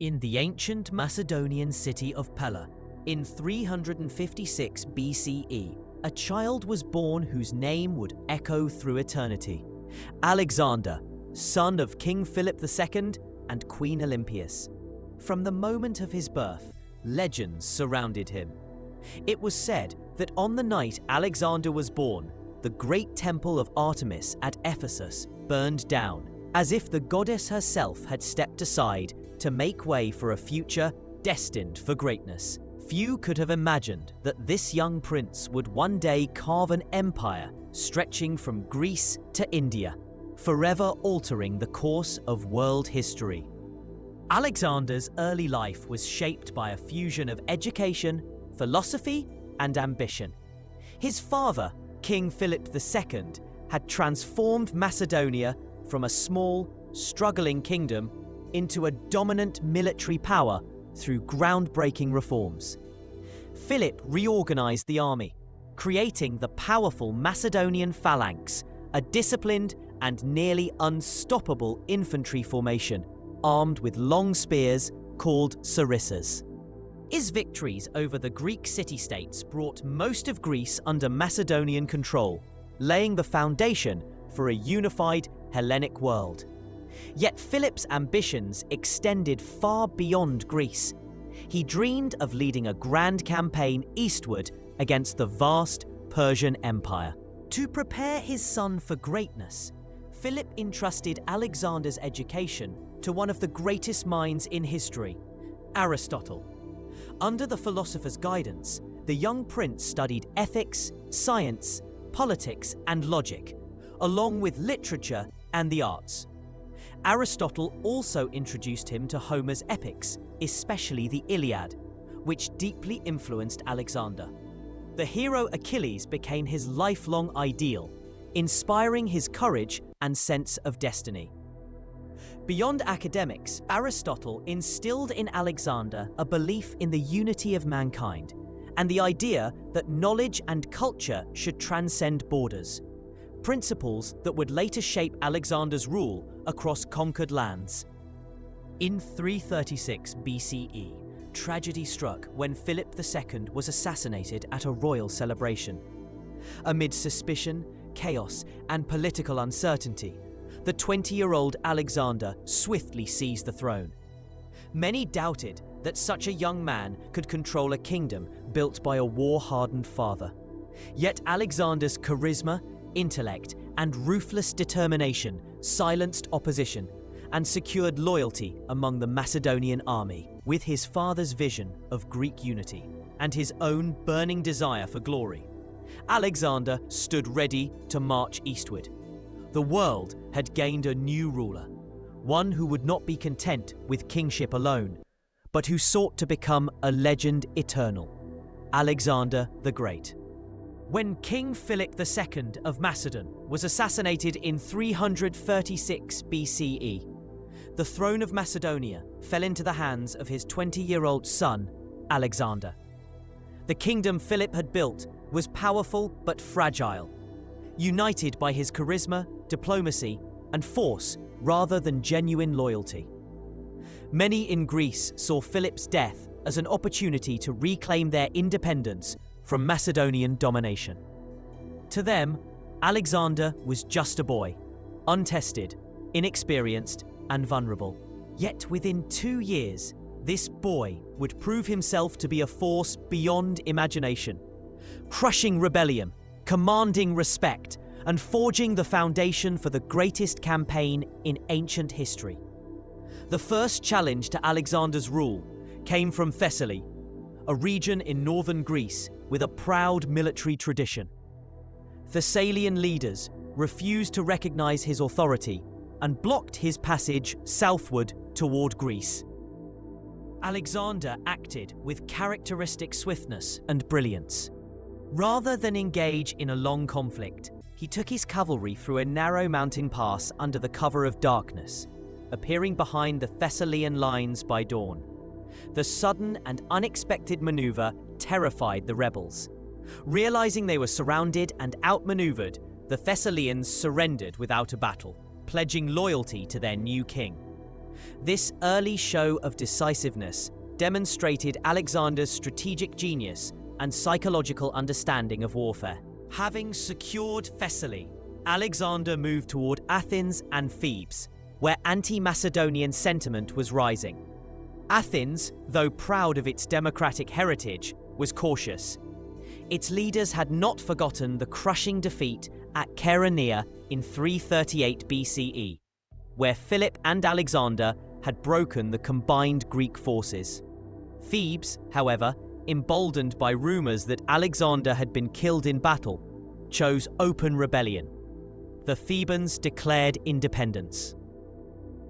In the ancient Macedonian city of Pella, in 356 BCE, a child was born whose name would echo through eternity. Alexander, son of King Philip II and Queen Olympias. From the moment of his birth, legends surrounded him. It was said that on the night Alexander was born, the great temple of Artemis at Ephesus burned down, as if the goddess herself had stepped aside to make way for a future destined for greatness. Few could have imagined that this young prince would one day carve an empire stretching from Greece to India, forever altering the course of world history. Alexander's early life was shaped by a fusion of education, philosophy, and ambition. His father, King Philip II, had transformed Macedonia from a small, struggling kingdom into a dominant military power through groundbreaking reforms. Philip reorganized the army, creating the powerful Macedonian phalanx, a disciplined and nearly unstoppable infantry formation, armed with long spears called sarissas. His victories over the Greek city-states brought most of Greece under Macedonian control, laying the foundation for a unified Hellenic world. Yet Philip's ambitions extended far beyond Greece. He dreamed of leading a grand campaign eastward against the vast Persian Empire. To prepare his son for greatness, Philip entrusted Alexander's education to one of the greatest minds in history, Aristotle. Under the philosopher's guidance, the young prince studied ethics, science, politics, and logic, along with literature and the arts. Aristotle also introduced him to Homer's epics, especially the Iliad, which deeply influenced Alexander. The hero Achilles became his lifelong ideal, inspiring his courage and sense of destiny. Beyond academics, Aristotle instilled in Alexander a belief in the unity of mankind and the idea that knowledge and culture should transcend borders, principles that would later shape Alexander's rule across conquered lands. In 336 BCE, tragedy struck when Philip II was assassinated at a royal celebration. Amid suspicion, chaos, and political uncertainty, the 20-year-old Alexander swiftly seized the throne. Many doubted that such a young man could control a kingdom built by a war-hardened father. Yet Alexander's charisma, intellect, and ruthless determination silenced opposition and secured loyalty among the Macedonian army. With his father's vision of Greek unity and his own burning desire for glory, Alexander stood ready to march eastward. The world had gained a new ruler, one who would not be content with kingship alone, but who sought to become a legend eternal, Alexander the Great. When King Philip II of Macedon was assassinated in 336 BCE, the throne of Macedonia fell into the hands of his 20-year-old son, Alexander. The kingdom Philip had built was powerful but fragile, united by his charisma, diplomacy, and force rather than genuine loyalty. Many in Greece saw Philip's death as an opportunity to reclaim their independence from Macedonian domination. To them, Alexander was just a boy, untested, inexperienced, and vulnerable. Yet within 2 years, this boy would prove himself to be a force beyond imagination, crushing rebellion, commanding respect, and forging the foundation for the greatest campaign in ancient history. The first challenge to Alexander's rule came from Thessaly, a region in northern Greece with a proud military tradition. Thessalian leaders refused to recognize his authority and blocked his passage southward toward Greece. Alexander acted with characteristic swiftness and brilliance. Rather than engage in a long conflict, he took his cavalry through a narrow mountain pass under the cover of darkness, appearing behind the Thessalian lines by dawn. The sudden and unexpected maneuver terrified the rebels. Realizing they were surrounded and outmaneuvered, the Thessalians surrendered without a battle, pledging loyalty to their new king. This early show of decisiveness demonstrated Alexander's strategic genius and psychological understanding of warfare. Having secured Thessaly, Alexander moved toward Athens and Thebes, where anti-Macedonian sentiment was rising. Athens, though proud of its democratic heritage, was cautious. Its leaders had not forgotten the crushing defeat at Chaeronea in 338 BCE, where Philip and Alexander had broken the combined Greek forces. Thebes, however, emboldened by rumors that Alexander had been killed in battle, chose open rebellion. The Thebans declared independence,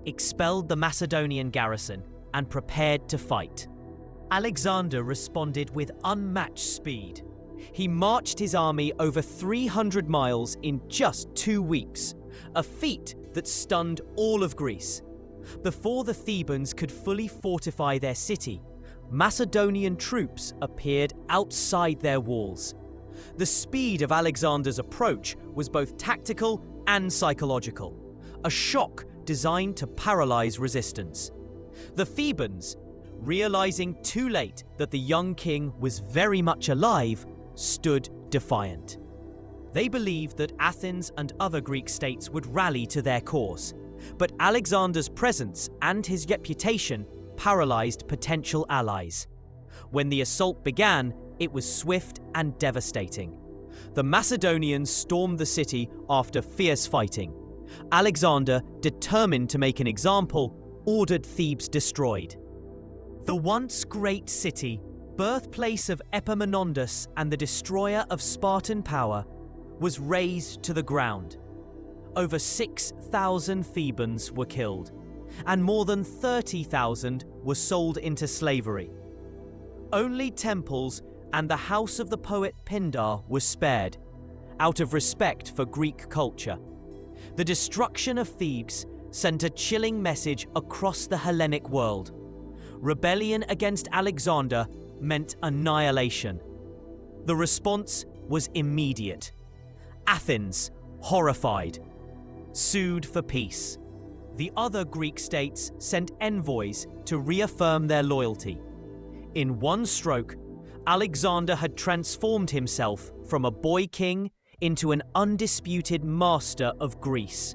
expelled the Macedonian garrison, and prepared to fight. Alexander responded with unmatched speed. He marched his army over 300 miles in just 2 weeks, a feat that stunned all of Greece. Before the Thebans could fully fortify their city, Macedonian troops appeared outside their walls. The speed of Alexander's approach was both tactical and psychological, a shock designed to paralyze resistance. The Thebans, realizing too late that the young king was very much alive, stood defiant. They believed that Athens and other Greek states would rally to their cause, but Alexander's presence and his reputation paralyzed potential allies. When the assault began, it was swift and devastating. The Macedonians stormed the city after fierce fighting. Alexander, determined to make an example, ordered Thebes destroyed. The once great city, birthplace of Epaminondas and the destroyer of Spartan power, was razed to the ground. Over 6,000 Thebans were killed, and more than 30,000 were sold into slavery. Only temples and the house of the poet Pindar were spared, out of respect for Greek culture. The destruction of Thebes sent a chilling message across the Hellenic world. Rebellion against Alexander meant annihilation. The response was immediate. Athens, horrified, sued for peace. The other Greek states sent envoys to reaffirm their loyalty. In one stroke, Alexander had transformed himself from a boy king into an undisputed master of Greece.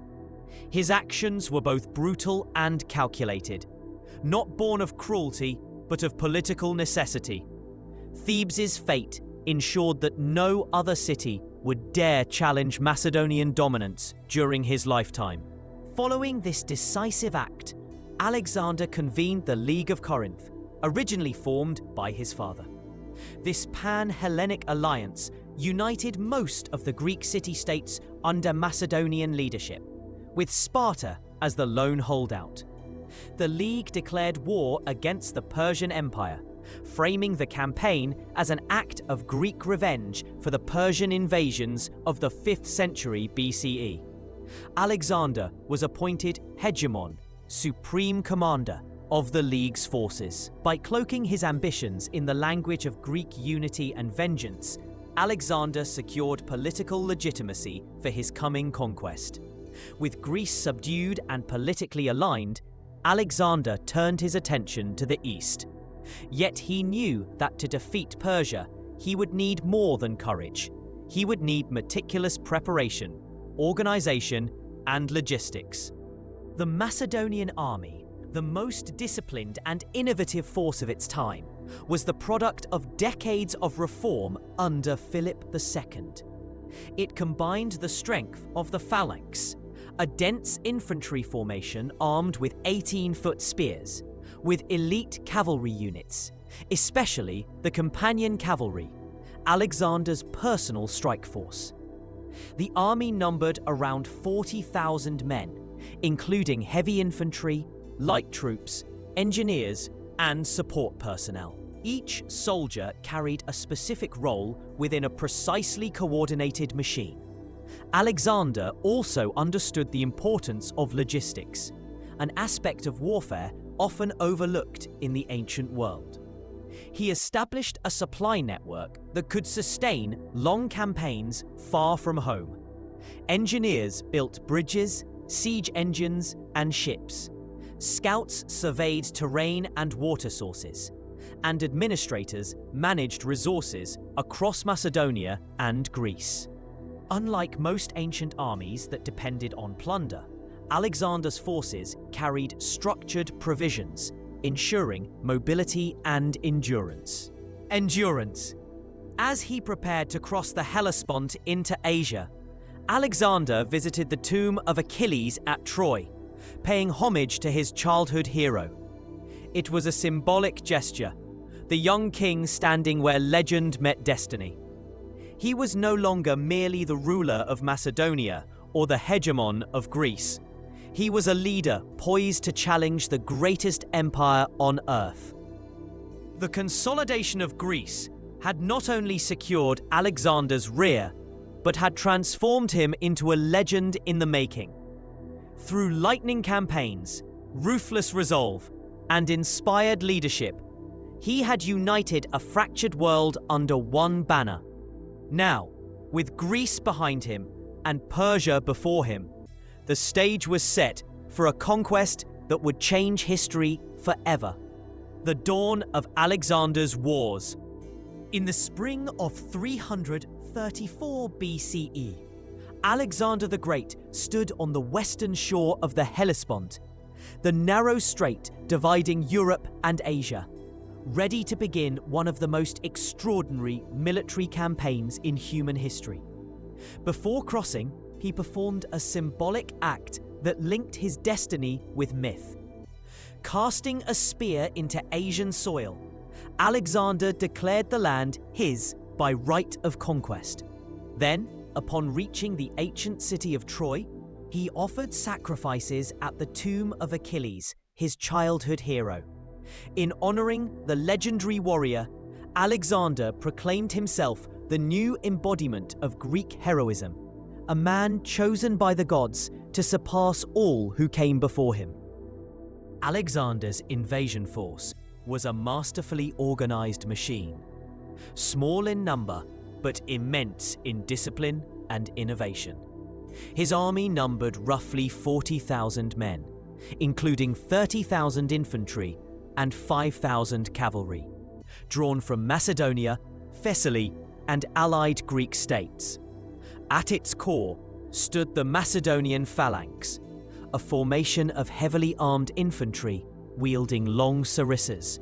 His actions were both brutal and calculated, not born of cruelty, but of political necessity. Thebes' fate ensured that no other city would dare challenge Macedonian dominance during his lifetime. Following this decisive act, Alexander convened the League of Corinth, originally formed by his father. This pan-Hellenic alliance united most of the Greek city-states under Macedonian leadership, with Sparta as the lone holdout. The League declared war against the Persian Empire, framing the campaign as an act of Greek revenge for the Persian invasions of the 5th century BCE. Alexander was appointed hegemon, supreme commander of the League's forces. By cloaking his ambitions in the language of Greek unity and vengeance, Alexander secured political legitimacy for his coming conquest. With Greece subdued and politically aligned, Alexander turned his attention to the east. Yet he knew that to defeat Persia, he would need more than courage. He would need meticulous preparation, organization, and logistics. The Macedonian army, the most disciplined and innovative force of its time, was the product of decades of reform under Philip II. It combined the strength of the phalanx, a dense infantry formation armed with 18-foot spears, with elite cavalry units, especially the companion cavalry, Alexander's personal strike force. The army numbered around 40,000 men, including heavy infantry, light troops, engineers, and support personnel. Each soldier carried a specific role within a precisely coordinated machine. Alexander also understood the importance of logistics, an aspect of warfare often overlooked in the ancient world. He established a supply network that could sustain long campaigns far from home. Engineers built bridges, siege engines, and ships. scouts surveyed terrain and water sources, and administrators managed resources across Macedonia and Greece. Unlike most ancient armies that depended on plunder, Alexander's forces carried structured provisions, ensuring mobility and endurance. As he prepared to cross the Hellespont into Asia, Alexander visited the tomb of Achilles at Troy, paying homage to his childhood hero. It was a symbolic gesture, the young king standing where legend met destiny. He was no longer merely the ruler of Macedonia or the hegemon of Greece. He was a leader poised to challenge the greatest empire on earth. The consolidation of Greece had not only secured Alexander's rear, but had transformed him into a legend in the making. Through lightning campaigns, ruthless resolve, and inspired leadership, he had united a fractured world under one banner. Now, with Greece behind him and Persia before him, the stage was set for a conquest that would change history forever. The dawn of Alexander's wars. In the spring of 334 BCE, Alexander the Great stood on the western shore of the Hellespont, the narrow strait dividing Europe and Asia, ready to begin one of the most extraordinary military campaigns in human history. Before crossing, he performed a symbolic act that linked his destiny with myth. Casting a spear into Asian soil, Alexander declared the land his by right of conquest. Then, upon reaching the ancient city of Troy, he offered sacrifices at the tomb of Achilles, his childhood hero. In honoring the legendary warrior, Alexander proclaimed himself the new embodiment of Greek heroism, a man chosen by the gods to surpass all who came before him. Alexander's invasion force was a masterfully organized machine, small in number but immense in discipline and innovation. His army numbered roughly 40,000 men, including 30,000 infantry and 5,000 cavalry, drawn from Macedonia, Thessaly, and allied Greek states. At its core stood the Macedonian phalanx, a formation of heavily armed infantry wielding long sarissas,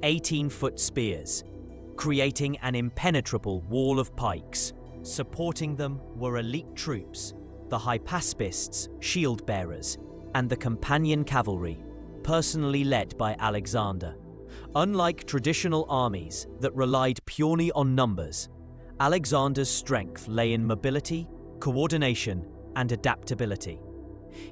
18-foot spears, creating an impenetrable wall of pikes. Supporting them were elite troops, the Hydaspes, shield-bearers, and the companion cavalry, personally led by Alexander. Unlike traditional armies that relied purely on numbers, Alexander's strength lay in mobility, coordination, and adaptability.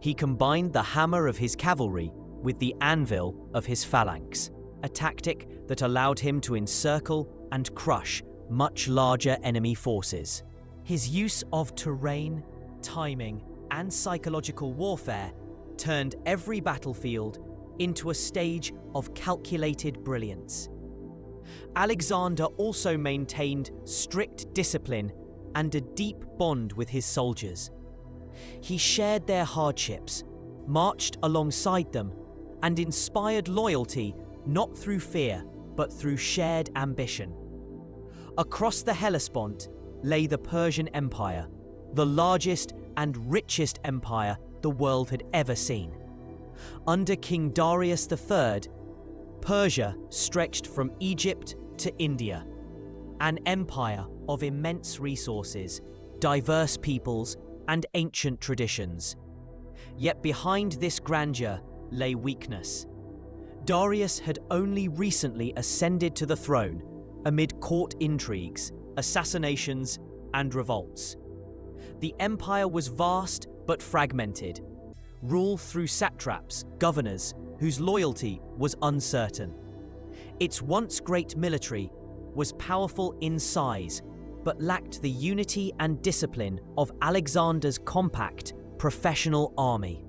He combined the hammer of his cavalry with the anvil of his phalanx, a tactic that allowed him to encircle and crush much larger enemy forces. His use of terrain, timing, and psychological warfare turned every battlefield into a stage of calculated brilliance. Alexander also maintained strict discipline and a deep bond with his soldiers. He shared their hardships, marched alongside them, and inspired loyalty not through fear, but through shared ambition. Across the Hellespont lay the Persian Empire, the largest and richest empire the world had ever seen. Under King Darius III, Persia stretched from Egypt to India, an empire of immense resources, diverse peoples, and ancient traditions. Yet behind this grandeur lay weakness. Darius had only recently ascended to the throne amid court intrigues, assassinations, and revolts. The empire was vast but fragmented, ruled through satraps, governors, whose loyalty was uncertain. Its once great military was powerful in size, but lacked the unity and discipline of Alexander's compact, professional army.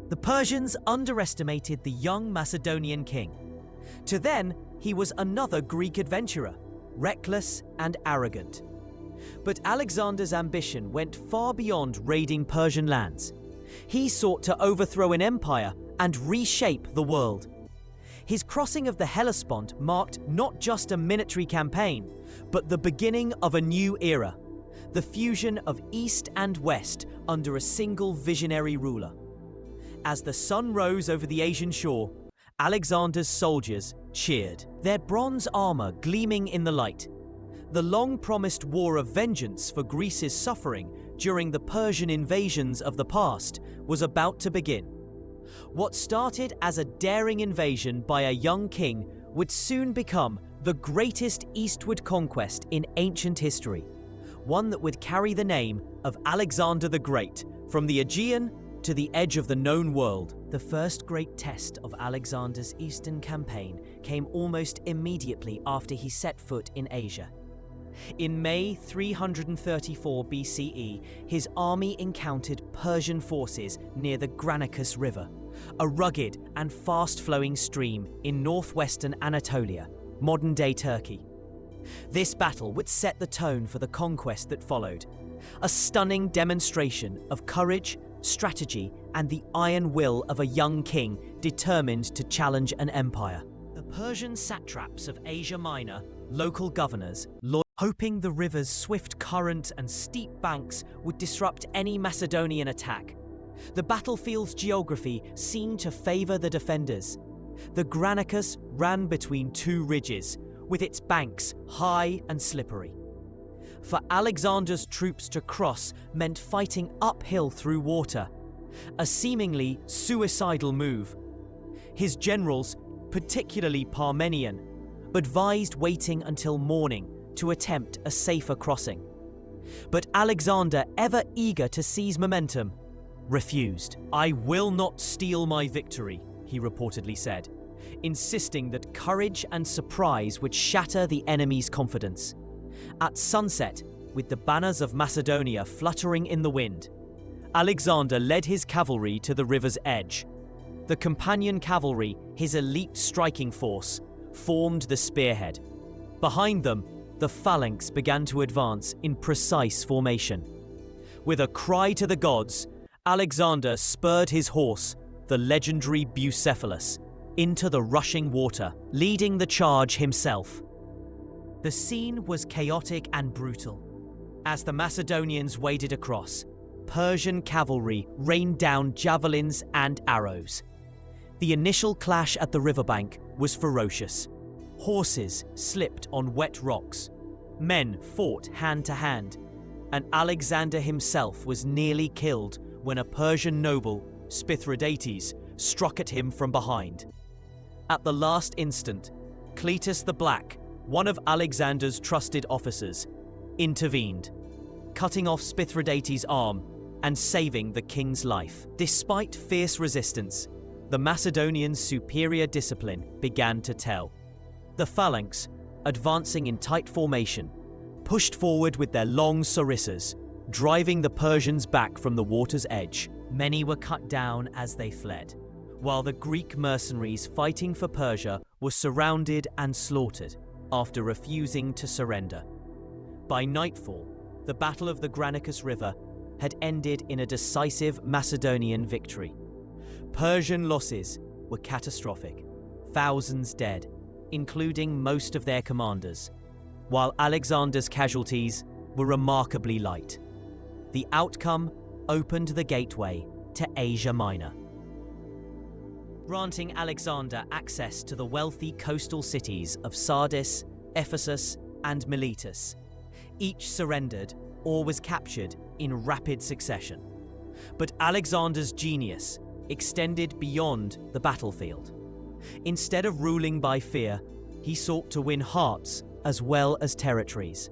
The Persians underestimated the young Macedonian king. To them, he was another Greek adventurer, reckless and arrogant. But Alexander's ambition went far beyond raiding Persian lands. He sought to overthrow an empire and reshape the world. His crossing of the Hellespont marked not just a military campaign, but the beginning of a new era, the fusion of East and West under a single visionary ruler. As the sun rose over the Asian shore, Alexander's soldiers cheered, their bronze armor gleaming in the light. The long-promised war of vengeance for Greece's suffering during the Persian invasions of the past was about to begin. What started as a daring invasion by a young king would soon become the greatest eastward conquest in ancient history, one that would carry the name of Alexander the Great, from the Aegean to the edge of the known world. The first great test of Alexander's eastern campaign came almost immediately after he set foot in Asia. In May 334 BCE, his army encountered Persian forces near the Granicus River, a rugged and fast-flowing stream in northwestern Anatolia, modern-day Turkey. This battle would set the tone for the conquest that followed, a stunning demonstration of courage, strategy, and the iron will of a young king determined to challenge an empire. The Persian satraps of Asia Minor, local governors, hoping the river's swift current and steep banks would disrupt any Macedonian attack. The battlefield's geography seemed to favor the defenders. The Granicus ran between two ridges, with its banks high and slippery. For Alexander's troops to cross meant fighting uphill through water, a seemingly suicidal move. His generals, particularly Parmenion, advised waiting until morning to attempt a safer crossing. But Alexander, ever eager to seize momentum, refused. "I will not steal my victory," he reportedly said, insisting that courage and surprise would shatter the enemy's confidence. At sunset, with the banners of Macedonia fluttering in the wind, Alexander led his cavalry to the river's edge. The companion cavalry, his elite striking force, formed the spearhead. Behind them, the phalanx began to advance in precise formation. With a cry to the gods, Alexander spurred his horse, the legendary Bucephalus, into the rushing water, leading the charge himself. The scene was chaotic and brutal. As the Macedonians waded across, Persian cavalry rained down javelins and arrows. The initial clash at the riverbank was ferocious. Horses slipped on wet rocks. Men fought hand to hand, and Alexander himself was nearly killed when a Persian noble, Spithridates, struck at him from behind. At the last instant, Cletus the Black, one of Alexander's trusted officers, intervened, cutting off Spithridates' arm and saving the king's life. Despite fierce resistance, the Macedonians' superior discipline began to tell. The phalanx, advancing in tight formation, pushed forward with their long sarissas, driving the Persians back from the water's edge. Many were cut down as they fled, while the Greek mercenaries fighting for Persia were surrounded and slaughtered after refusing to surrender. By nightfall, the Battle of the Granicus River had ended in a decisive Macedonian victory. Persian losses were catastrophic, thousands dead, including most of their commanders, while Alexander's casualties were remarkably light. The outcome opened the gateway to Asia Minor, granting Alexander access to the wealthy coastal cities of Sardis, Ephesus, and Miletus. Each surrendered or was captured in rapid succession. But Alexander's genius extended beyond the battlefield. Instead of ruling by fear, he sought to win hearts as well as territories.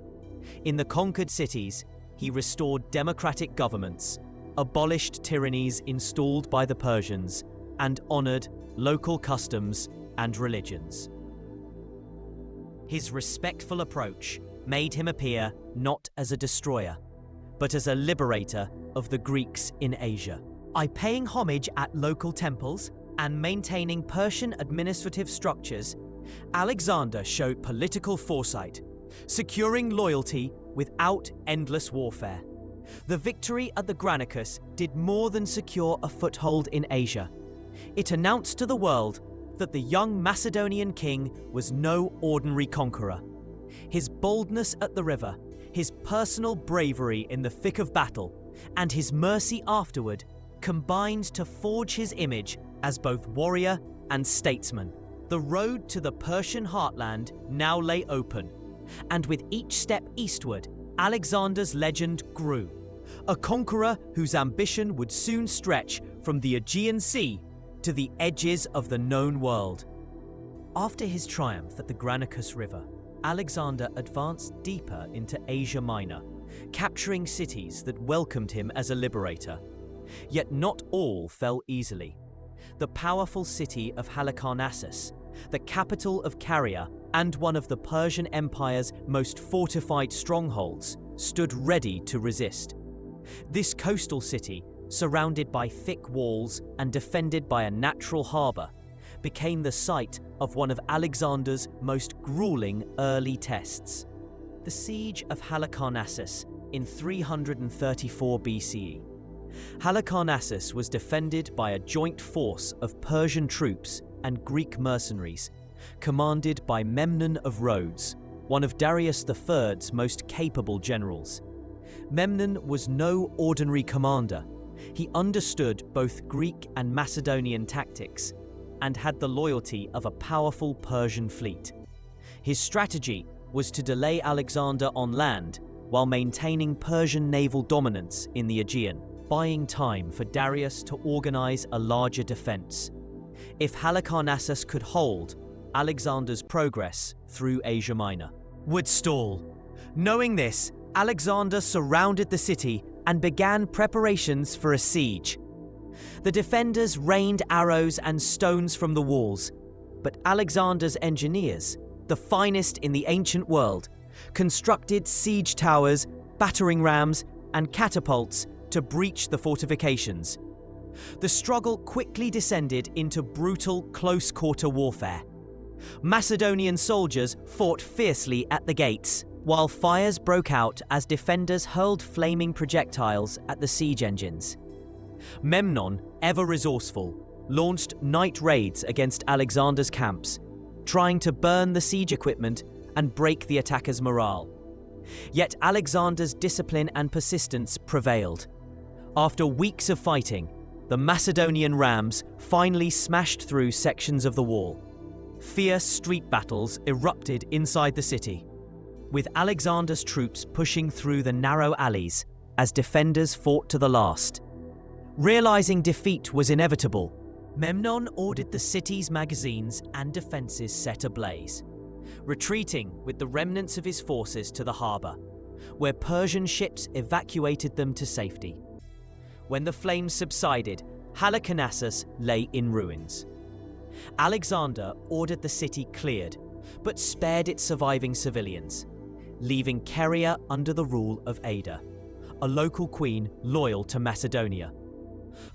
In the conquered cities, he restored democratic governments, abolished tyrannies installed by the Persians, and honored local customs and religions. His respectful approach made him appear not as a destroyer, but as a liberator of the Greeks in Asia. By paying homage at local temples and maintaining Persian administrative structures, Alexander showed political foresight, securing loyalty without endless warfare. The victory at the Granicus did more than secure a foothold in Asia. It announced to the world that the young Macedonian king was no ordinary conqueror. His boldness at the river, his personal bravery in the thick of battle, and his mercy afterward combined to forge his image as both warrior and statesman. The road to the Persian heartland now lay open, and with each step eastward, Alexander's legend grew, a conqueror whose ambition would soon stretch from the Aegean Sea to the edges of the known world. After his triumph at the Granicus River, Alexander advanced deeper into Asia Minor, capturing cities that welcomed him as a liberator. Yet not all fell easily. The powerful city of Halicarnassus, the capital of Caria and one of the Persian Empire's most fortified strongholds, stood ready to resist. This coastal city, surrounded by thick walls and defended by a natural harbour, became the site of one of Alexander's most grueling early tests. The siege of Halicarnassus in 334 BCE. Halicarnassus was defended by a joint force of Persian troops and Greek mercenaries, commanded by Memnon of Rhodes, one of Darius III's most capable generals. Memnon was no ordinary commander. He understood both Greek and Macedonian tactics and had the loyalty of a powerful Persian fleet. His strategy was to delay Alexander on land while maintaining Persian naval dominance in the Aegean, buying time for Darius to organize a larger defense. If Halicarnassus could hold, Alexander's progress through Asia Minor would stall. Knowing this, Alexander surrounded the city and began preparations for a siege. The defenders rained arrows and stones from the walls, but Alexander's engineers, the finest in the ancient world, constructed siege towers, battering rams, and catapults to breach the fortifications. The struggle quickly descended into brutal close-quarter warfare. Macedonian soldiers fought fiercely at the gates, while fires broke out as defenders hurled flaming projectiles at the siege engines. Memnon, ever resourceful, launched night raids against Alexander's camps, trying to burn the siege equipment and break the attackers' morale. Yet Alexander's discipline and persistence prevailed. After weeks of fighting, the Macedonian rams finally smashed through sections of the wall. Fierce street battles erupted inside the city, with Alexander's troops pushing through the narrow alleys as defenders fought to the last. Realizing defeat was inevitable, Memnon ordered the city's magazines and defenses set ablaze, retreating with the remnants of his forces to the harbour, where Persian ships evacuated them to safety. When the flames subsided, Halicarnassus lay in ruins. Alexander ordered the city cleared, but spared its surviving civilians, leaving Caria under the rule of Ada, a local queen loyal to Macedonia.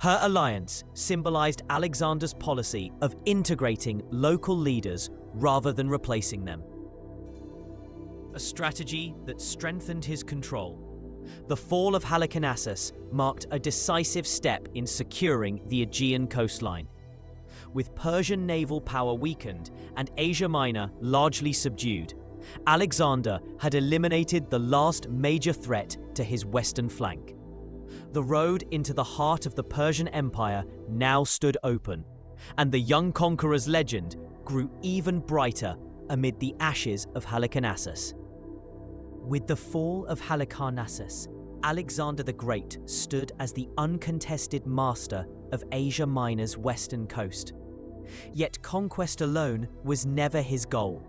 Her alliance symbolized Alexander's policy of integrating local leaders rather than replacing them. A strategy that strengthened his control. The fall of Halicarnassus marked a decisive step in securing the Aegean coastline. With Persian naval power weakened and Asia Minor largely subdued, Alexander had eliminated the last major threat to his western flank. The road into the heart of the Persian Empire now stood open, and the young conqueror's legend grew even brighter amid the ashes of Halicarnassus. With the fall of Halicarnassus, Alexander the Great stood as the uncontested master of Asia Minor's western coast. Yet conquest alone was never his goal.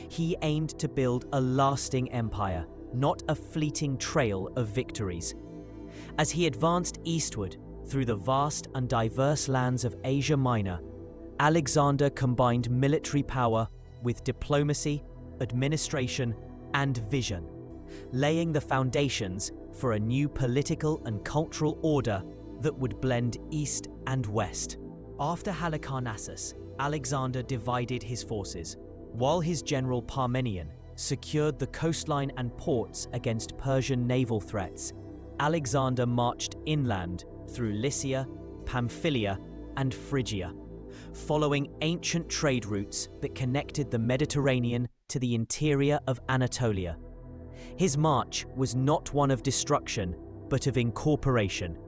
He aimed to build a lasting empire, not a fleeting trail of victories. As he advanced eastward through the vast and diverse lands of Asia Minor, Alexander combined military power with diplomacy, administration, and vision, laying the foundations for a new political and cultural order that would blend east and west. After Halicarnassus, Alexander divided his forces, while his general Parmenion secured the coastline and ports against Persian naval threats. Alexander marched inland through Lycia, Pamphylia, and Phrygia, following ancient trade routes that connected the Mediterranean to the interior of Anatolia. His march was not one of destruction, but of incorporation.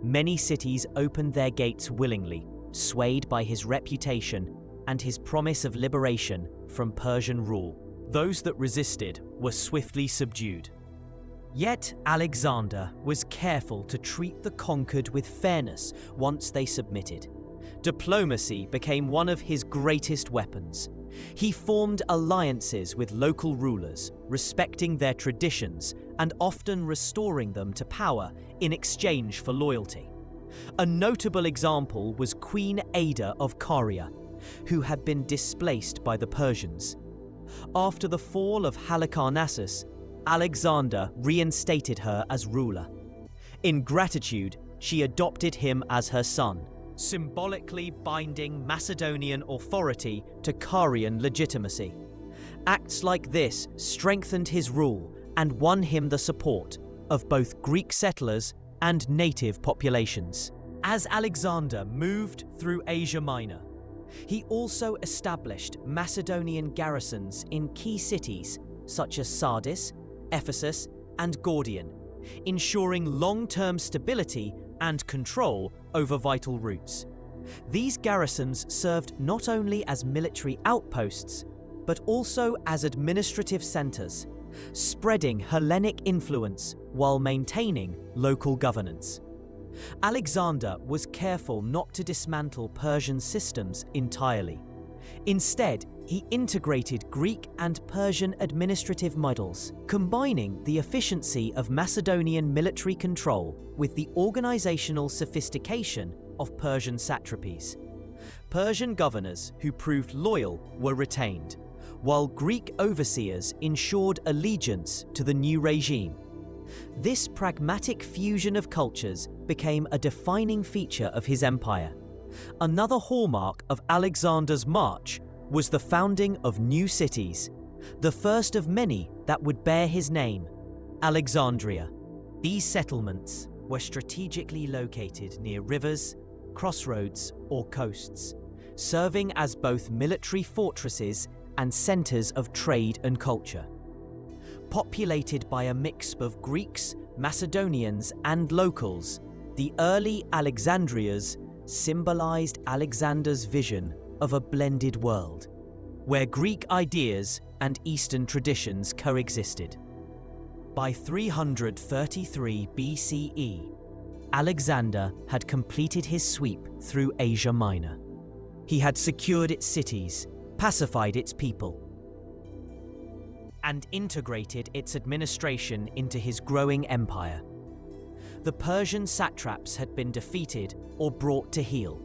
Many cities opened their gates willingly, swayed by his reputation and his promise of liberation from Persian rule. Those that resisted were swiftly subdued. Yet Alexander was careful to treat the conquered with fairness once they submitted. Diplomacy became one of his greatest weapons. He formed alliances with local rulers, respecting their traditions and often restoring them to power in exchange for loyalty. A notable example was Queen Ada of Caria, who had been displaced by the Persians. After the fall of Halicarnassus, Alexander reinstated her as ruler. In gratitude, she adopted him as her son, symbolically binding Macedonian authority to Carian legitimacy. Acts like this strengthened his rule and won him the support of both Greek settlers and native populations. As Alexander moved through Asia Minor, he also established Macedonian garrisons in key cities such as Sardis, Ephesus, and Gordium, ensuring long-term stability and control over vital routes. These garrisons served not only as military outposts, but also as administrative centers, spreading Hellenic influence while maintaining local governance. Alexander was careful not to dismantle Persian systems entirely. Instead, he integrated Greek and Persian administrative models, combining the efficiency of Macedonian military control with the organizational sophistication of Persian satrapies. Persian governors who proved loyal were retained, while Greek overseers ensured allegiance to the new regime. This pragmatic fusion of cultures became a defining feature of his empire. Another hallmark of Alexander's march was the founding of new cities, the first of many that would bear his name, Alexandria. These settlements were strategically located near rivers, crossroads, or coasts, serving as both military fortresses and centers of trade and culture. Populated by a mix of Greeks, Macedonians, and locals, the early Alexandrias symbolized Alexander's vision of a blended world, where Greek ideas and Eastern traditions coexisted. By 333 BCE, Alexander had completed his sweep through Asia Minor. He had secured its cities, pacified its people, and integrated its administration into his growing empire. The Persian satraps had been defeated or brought to heel,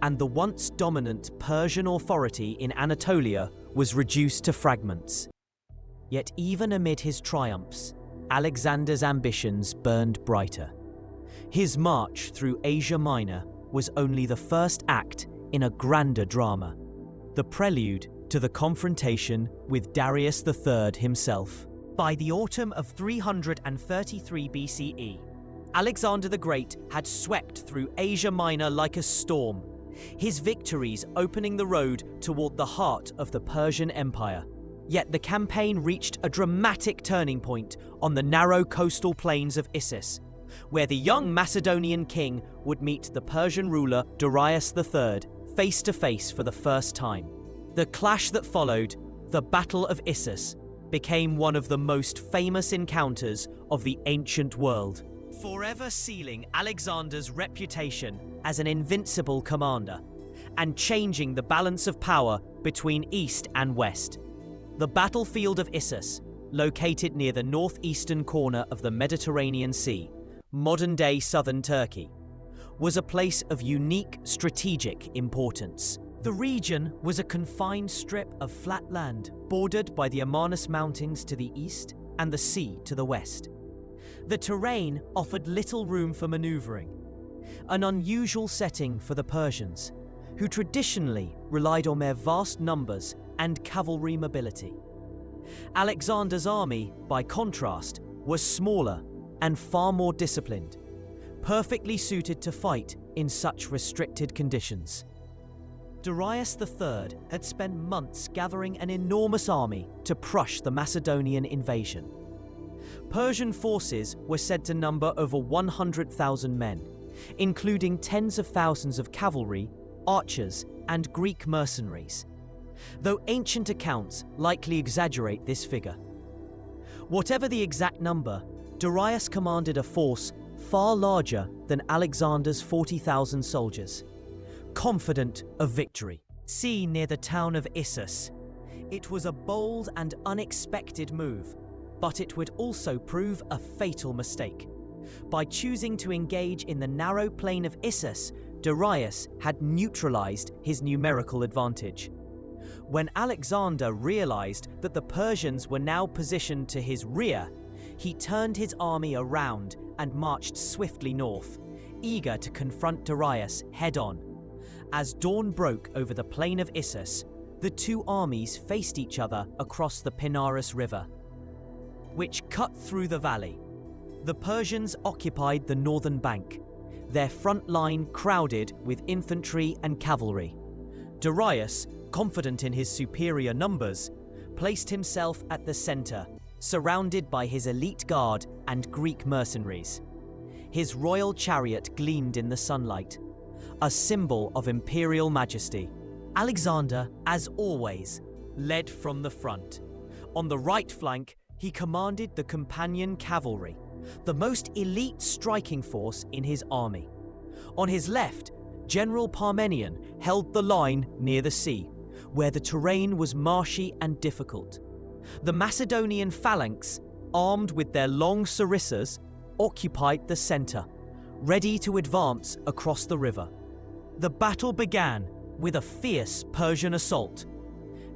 and the once dominant Persian authority in Anatolia was reduced to fragments. Yet even amid his triumphs, Alexander's ambitions burned brighter. His march through Asia Minor was only the first act in a grander drama, the prelude to the confrontation with Darius III himself. By the autumn of 333 BCE, Alexander the Great had swept through Asia Minor like a storm, his victories opening the road toward the heart of the Persian Empire. Yet the campaign reached a dramatic turning point on the narrow coastal plains of Issus, where the young Macedonian king would meet the Persian ruler Darius III face to face for the first time. The clash that followed, the Battle of Issus, became one of the most famous encounters of the ancient world, forever sealing Alexander's reputation as an invincible commander and changing the balance of power between East and West. The battlefield of Issus, located near the northeastern corner of the Mediterranean Sea, modern-day southern Turkey, was a place of unique strategic importance. The region was a confined strip of flat land bordered by the Amarnus Mountains to the east and the sea to the west. The terrain offered little room for maneuvering, an unusual setting for the Persians, who traditionally relied on their vast numbers and cavalry mobility. Alexander's army, by contrast, was smaller and far more disciplined, perfectly suited to fight in such restricted conditions. Darius III had spent months gathering an enormous army to crush the Macedonian invasion. Persian forces were said to number over 100,000 men, including tens of thousands of cavalry, archers, and Greek mercenaries, though ancient accounts likely exaggerate this figure. Whatever the exact number, Darius commanded a force far larger than Alexander's 40,000 soldiers, confident of victory. Seen near the town of Issus, it was a bold and unexpected move, but it would also prove a fatal mistake. By choosing to engage in the narrow plain of Issus, Darius had neutralized his numerical advantage. When Alexander realized that the Persians were now positioned to his rear, he turned his army around and marched swiftly north, eager to confront Darius head-on. As dawn broke over the plain of Issus, the two armies faced each other across the Pinarus River, which cut through the valley. The Persians occupied the northern bank, their front line crowded with infantry and cavalry. Darius, confident in his superior numbers, placed himself at the center, surrounded by his elite guard and Greek mercenaries. His royal chariot gleamed in the sunlight, a symbol of imperial majesty. Alexander, as always, led from the front. On the right flank, he commanded the companion cavalry, the most elite striking force in his army. On his left, General Parmenion held the line near the sea, where the terrain was marshy and difficult. The Macedonian phalanx, armed with their long sarissas, occupied the center, ready to advance across the river. The battle began with a fierce Persian assault.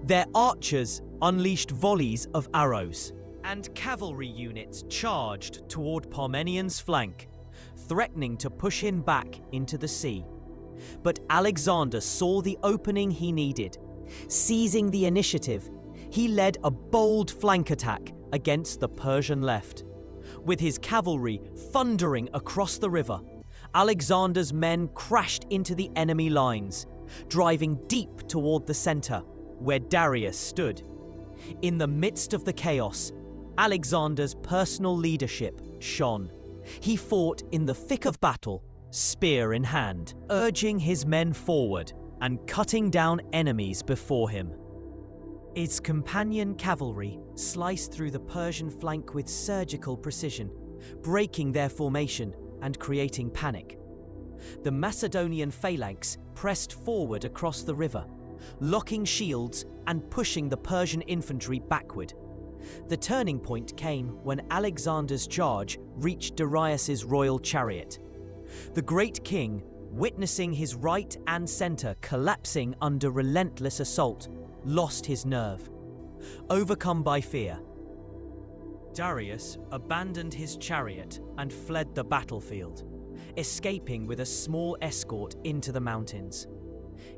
Their archers unleashed volleys of arrows, and cavalry units charged toward Parmenion's flank, threatening to push him back into the sea. But Alexander saw the opening he needed. Seizing the initiative, he led a bold flank attack against the Persian left. With his cavalry thundering across the river, Alexander's men crashed into the enemy lines, driving deep toward the center, where Darius stood. In the midst of the chaos, Alexander's personal leadership shone. He fought in the thick of battle, spear in hand, urging his men forward and cutting down enemies before him. Its companion cavalry sliced through the Persian flank with surgical precision, breaking their formation and creating panic. The Macedonian phalanx pressed forward across the river, locking shields and pushing the Persian infantry backward. The turning point came when Alexander's charge reached Darius's royal chariot. The great king, witnessing his right and center collapsing under relentless assault, lost his nerve. Overcome by fear, Darius abandoned his chariot and fled the battlefield, escaping with a small escort into the mountains.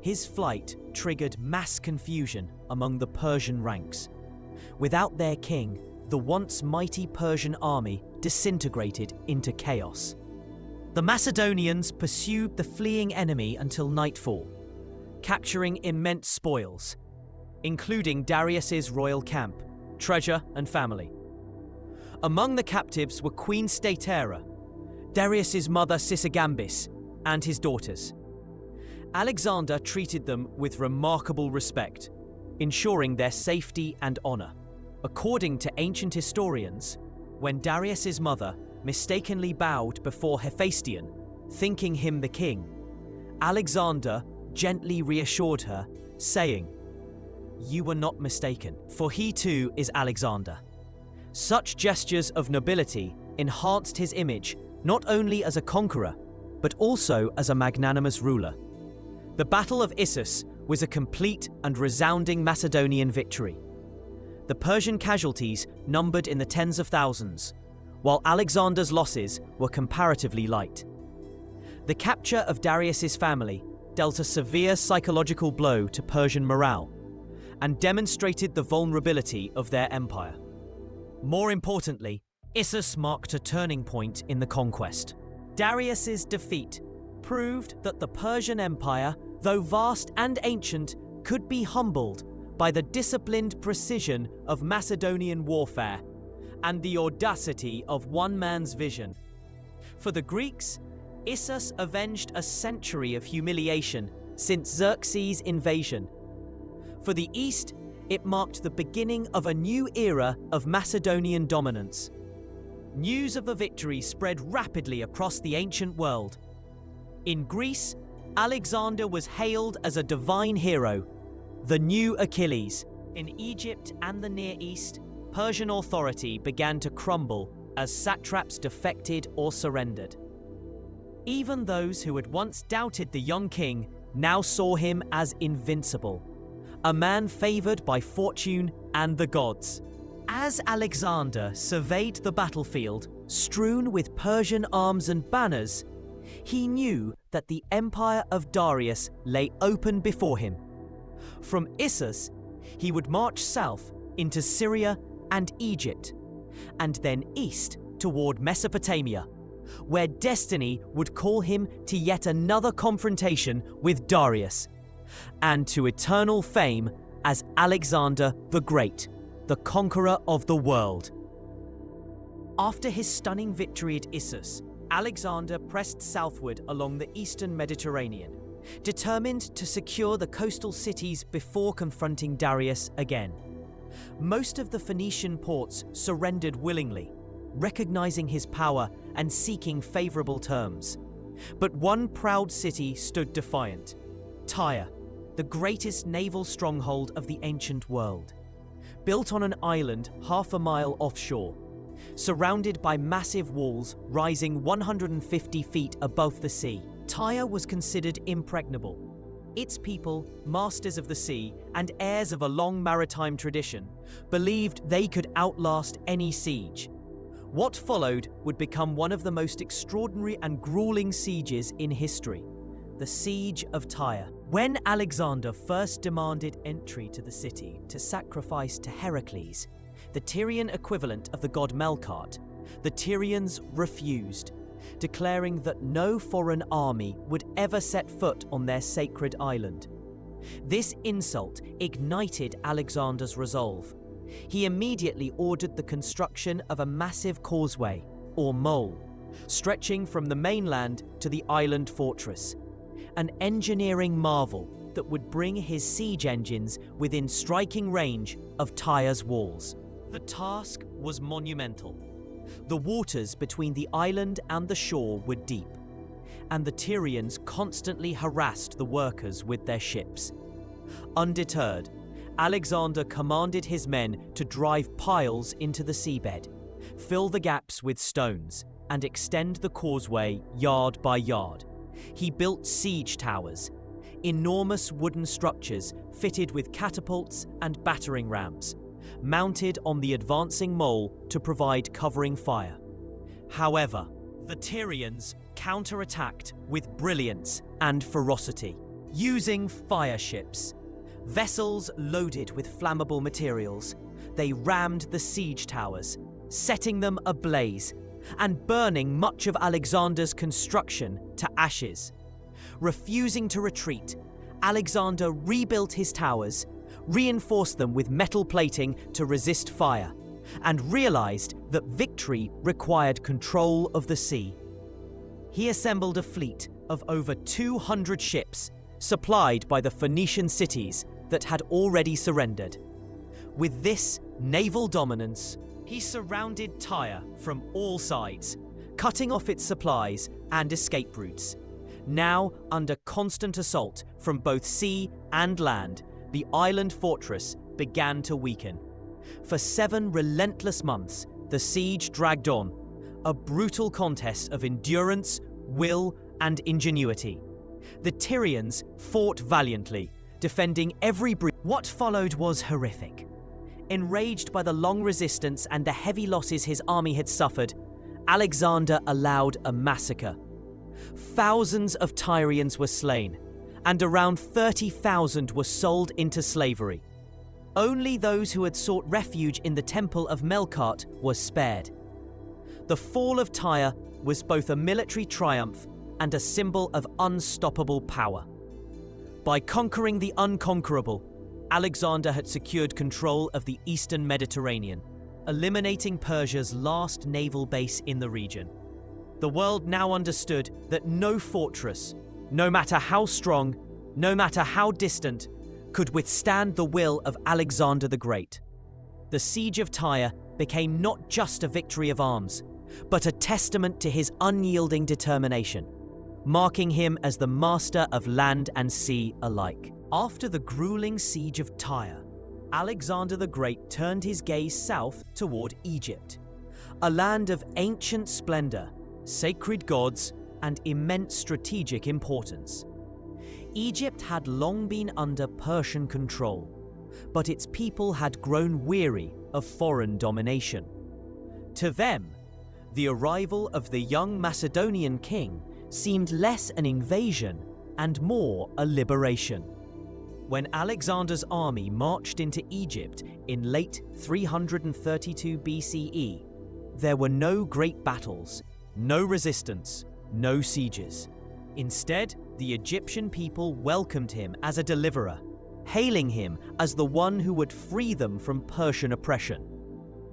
His flight triggered mass confusion among the Persian ranks. Without their king, the once mighty Persian army disintegrated into chaos. The Macedonians pursued the fleeing enemy until nightfall, capturing immense spoils, including Darius's royal camp, treasure, and family. Among the captives were Queen Statera, Darius's mother Sisygambis, and his daughters. Alexander treated them with remarkable respect, ensuring their safety and honor. According to ancient historians, when Darius's mother mistakenly bowed before Hephaestion, thinking him the king, Alexander gently reassured her, saying, "You were not mistaken, for he too is Alexander." Such gestures of nobility enhanced his image not only as a conqueror, but also as a magnanimous ruler. The Battle of Issus was a complete and resounding Macedonian victory. The Persian casualties numbered in the tens of thousands, while Alexander's losses were comparatively light. The capture of Darius's family dealt a severe psychological blow to Persian morale and demonstrated the vulnerability of their empire. More importantly, Issus marked a turning point in the conquest. Darius's defeat proved that the Persian Empire, though vast and ancient, could be humbled by the disciplined precision of Macedonian warfare and the audacity of one man's vision. For the Greeks, Issus avenged a century of humiliation since Xerxes' invasion. For the East, it marked the beginning of a new era of Macedonian dominance. News of the victory spread rapidly across the ancient world. In Greece, Alexander was hailed as a divine hero, the new Achilles. In Egypt and the Near East, Persian authority began to crumble as satraps defected or surrendered. Even those who had once doubted the young king now saw him as invincible, a man favored by fortune and the gods. As Alexander surveyed the battlefield, strewn with Persian arms and banners, he knew that the empire of Darius lay open before him. From Issus, he would march south into Syria and Egypt, and then east toward Mesopotamia, where destiny would call him to yet another confrontation with Darius, and to eternal fame as Alexander the Great, the conqueror of the world. After his stunning victory at Issus, Alexander pressed southward along the eastern Mediterranean, determined to secure the coastal cities before confronting Darius again. Most of the Phoenician ports surrendered willingly, recognizing his power and seeking favorable terms. But one proud city stood defiant: Tyre, the greatest naval stronghold of the ancient world. Built on an island half a mile offshore, surrounded by massive walls rising 150 feet above the sea, Tyre was considered impregnable. Its people, masters of the sea and heirs of a long maritime tradition, believed they could outlast any siege. What followed would become one of the most extraordinary and grueling sieges in history: the Siege of Tyre. When Alexander first demanded entry to the city to sacrifice to Heracles, the Tyrian equivalent of the god Melkart, the Tyrians refused, declaring that no foreign army would ever set foot on their sacred island. This insult ignited Alexander's resolve. He immediately ordered the construction of a massive causeway, or mole, stretching from the mainland to the island fortress, an engineering marvel that would bring his siege engines within striking range of Tyre's walls. The task was monumental. The waters between the island and the shore were deep, and the Tyrians constantly harassed the workers with their ships. Undeterred, Alexander commanded his men to drive piles into the seabed, fill the gaps with stones, and extend the causeway yard by yard. He built siege towers, enormous wooden structures fitted with catapults and battering rams, mounted on the advancing mole to provide covering fire. However, the Tyrians counterattacked with brilliance and ferocity, using fire ships. Vessels loaded with flammable materials, they rammed the siege towers, setting them ablaze and burning much of Alexander's construction to ashes. Refusing to retreat, Alexander rebuilt his towers, reinforced them with metal plating to resist fire, and realized that victory required control of the sea. He assembled a fleet of over 200 ships, supplied by the Phoenician cities that had already surrendered. With this naval dominance, he surrounded Tyre from all sides, cutting off its supplies and escape routes. Now under constant assault from both sea and land, the island fortress began to weaken. For 7 relentless months, the siege dragged on, a brutal contest of endurance, will, and ingenuity. The Tyrians fought valiantly, defending every breach. What followed was horrific. Enraged by the long resistance and the heavy losses his army had suffered, Alexander allowed a massacre. Thousands of Tyrians were slain, and around 30,000 were sold into slavery. Only those who had sought refuge in the temple of Melkart were spared. The fall of Tyre was both a military triumph and a symbol of unstoppable power. By conquering the unconquerable, Alexander had secured control of the eastern Mediterranean, eliminating Persia's last naval base in the region. The world now understood that no fortress, no matter how strong, no matter how distant, could withstand the will of Alexander the Great. The siege of Tyre became not just a victory of arms, but a testament to his unyielding determination, marking him as the master of land and sea alike. After the grueling siege of Tyre, Alexander the Great turned his gaze south toward Egypt, a land of ancient splendor, sacred gods, and immense strategic importance. Egypt had long been under Persian control, but its people had grown weary of foreign domination. To them, the arrival of the young Macedonian king seemed less an invasion and more a liberation. When Alexander's army marched into Egypt in late 332 BCE, there were no great battles, no resistance, no sieges. Instead, the Egyptian people welcomed him as a deliverer, hailing him as the one who would free them from Persian oppression.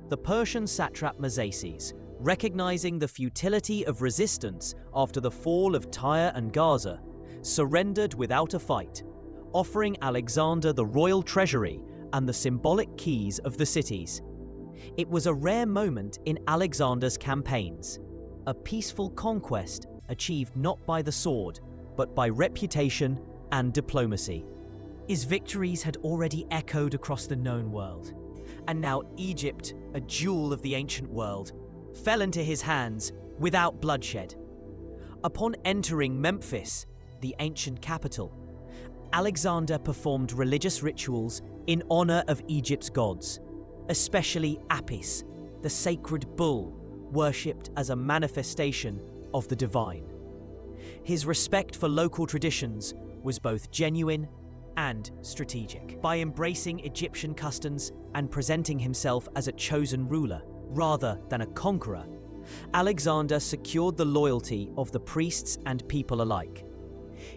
The Persian satrap Macedonius, recognizing the futility of resistance after the fall of Tyre and Gaza, surrendered without a fight, offering Alexander the royal treasury and the symbolic keys of the cities. It was a rare moment in Alexander's campaigns, a peaceful conquest achieved not by the sword, but by reputation and diplomacy. His victories had already echoed across the known world, and now Egypt, a jewel of the ancient world, fell into his hands without bloodshed. Upon entering Memphis, the ancient capital, Alexander performed religious rituals in honor of Egypt's gods, especially Apis, the sacred bull worshipped as a manifestation of the divine. His respect for local traditions was both genuine and strategic. By embracing Egyptian customs and presenting himself as a chosen ruler rather than a conqueror, Alexander secured the loyalty of the priests and people alike.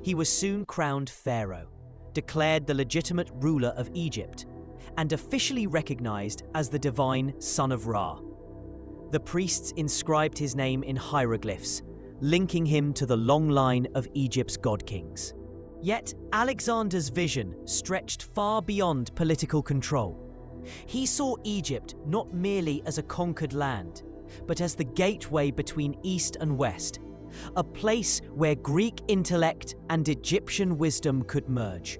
He was soon crowned pharaoh, declared the legitimate ruler of Egypt, and officially recognized as the divine son of Ra. The priests inscribed his name in hieroglyphs, linking him to the long line of Egypt's god-kings. Yet Alexander's vision stretched far beyond political control. He saw Egypt not merely as a conquered land, but as the gateway between East and West, a place where Greek intellect and Egyptian wisdom could merge.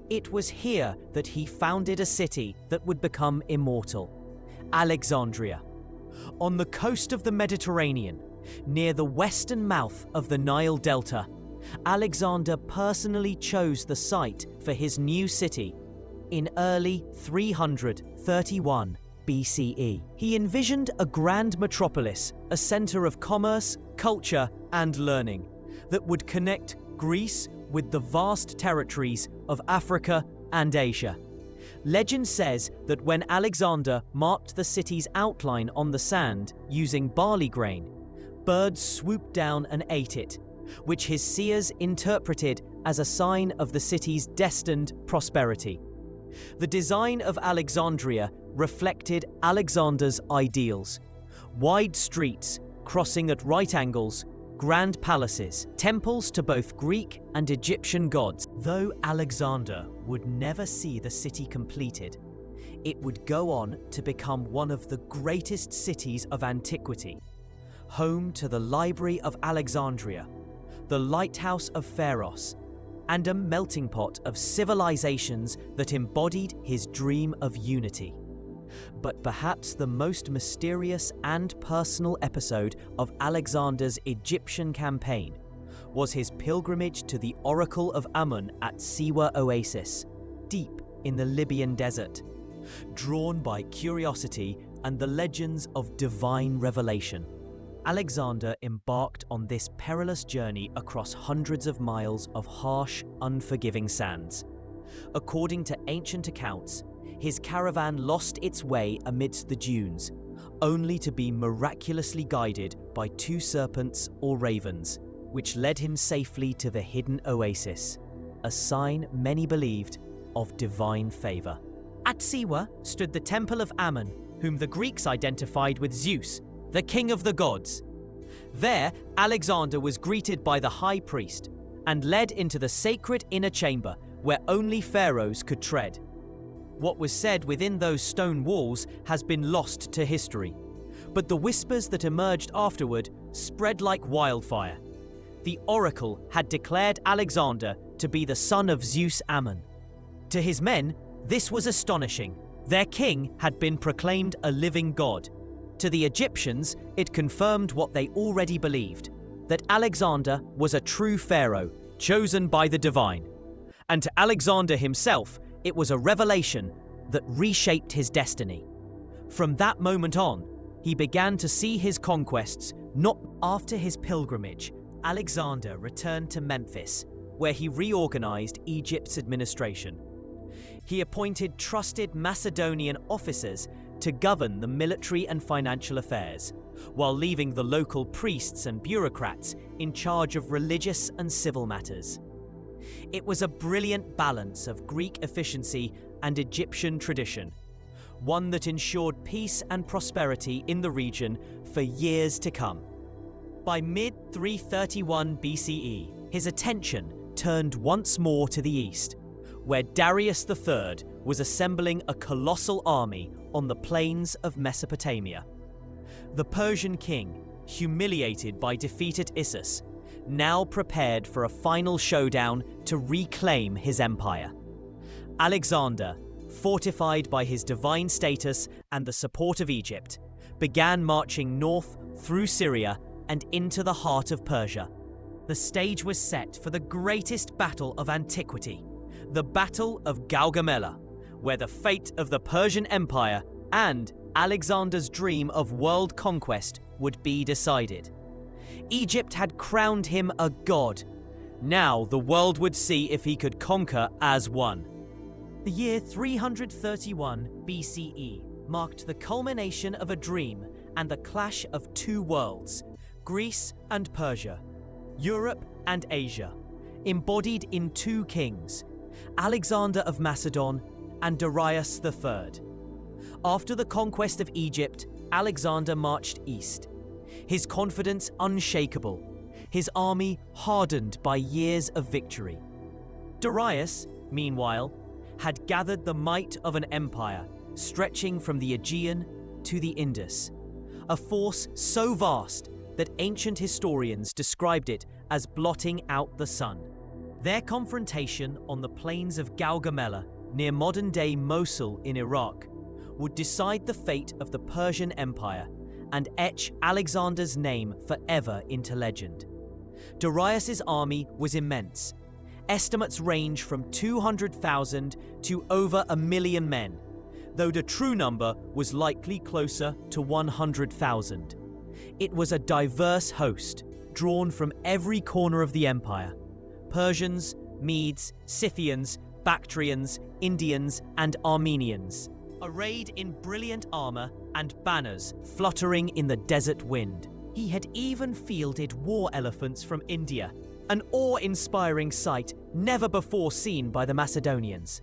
It was here that he founded a city that would become immortal, Alexandria. On the coast of the Mediterranean, near the western mouth of the Nile Delta, Alexander personally chose the site for his new city in early 331 BCE. He envisioned a grand metropolis, a center of commerce, culture, and learning that would connect Greece with the vast territories of Africa and Asia. Legend says that when Alexander marked the city's outline on the sand using barley grain, birds swooped down and ate it, which his seers interpreted as a sign of the city's destined prosperity. The design of Alexandria reflected Alexander's ideals: wide streets crossing at right angles, grand palaces, temples to both Greek and Egyptian gods. Though Alexander would never see the city completed, it would go on to become one of the greatest cities of antiquity, home to the Library of Alexandria, the Lighthouse of Pharos, and a melting pot of civilizations that embodied his dream of unity. But perhaps the most mysterious and personal episode of Alexander's Egyptian campaign was his pilgrimage to the Oracle of Amun at Siwa Oasis, deep in the Libyan desert. Drawn by curiosity and the legends of divine revelation, Alexander embarked on this perilous journey across hundreds of miles of harsh, unforgiving sands. According to ancient accounts, his caravan lost its way amidst the dunes, only to be miraculously guided by two serpents or ravens, which led him safely to the hidden oasis. a sign many believed of divine favor. At Siwa stood the temple of Ammon, whom the Greeks identified with Zeus, the king of the gods. There, Alexander was greeted by the high priest and led into the sacred inner chamber where only pharaohs could tread. What was said within those stone walls has been lost to history, but the whispers that emerged afterward spread like wildfire. The oracle had declared Alexander to be the son of Zeus Ammon. To his men, this was astonishing. Their king had been proclaimed a living god. To the Egyptians, it confirmed what they already believed, that Alexander was a true pharaoh, chosen by the divine. And to Alexander himself, it was a revelation that reshaped his destiny. From that moment on, he began to see his conquests not after his pilgrimage. Alexander returned to Memphis, where he reorganized Egypt's administration. He appointed trusted Macedonian officers to govern the military and financial affairs, while leaving the local priests and bureaucrats in charge of religious and civil matters. It was a brilliant balance of Greek efficiency and Egyptian tradition, one that ensured peace and prosperity in the region for years to come. By mid-331 BCE, his attention turned once more to the east, where Darius III was assembling a colossal army on the plains of Mesopotamia. The Persian king, humiliated by defeat at Issus, now prepared for a final showdown to reclaim his empire. Alexander, fortified by his divine status and the support of Egypt, began marching north through Syria and into the heart of Persia. The stage was set for the greatest battle of antiquity, the Battle of Gaugamela, where the fate of the Persian Empire and Alexander's dream of world conquest would be decided. Egypt had crowned him a god. Now the world would see if he could conquer as one. The year 331 BCE marked the culmination of a dream and the clash of two worlds, Greece and Persia, Europe and Asia, embodied in two kings, Alexander of Macedon and Darius III. After the conquest of Egypt, Alexander marched east, his confidence unshakable, his army hardened by years of victory. Darius, meanwhile, had gathered the might of an empire stretching from the Aegean to the Indus, a force so vast that ancient historians described it as blotting out the sun. Their confrontation on the plains of Gaugamela, near modern-day Mosul in Iraq, would decide the fate of the Persian Empire and etch Alexander's name forever into legend. Darius's army was immense. Estimates range from 200,000 to over 1 million men, though the true number was likely closer to 100,000. It was a diverse host, drawn from every corner of the empire: Persians, Medes, Scythians, Bactrians, Indians, and Armenians, arrayed in brilliant armor and banners fluttering in the desert wind. He had even fielded war elephants from India, an awe-inspiring sight never before seen by the Macedonians.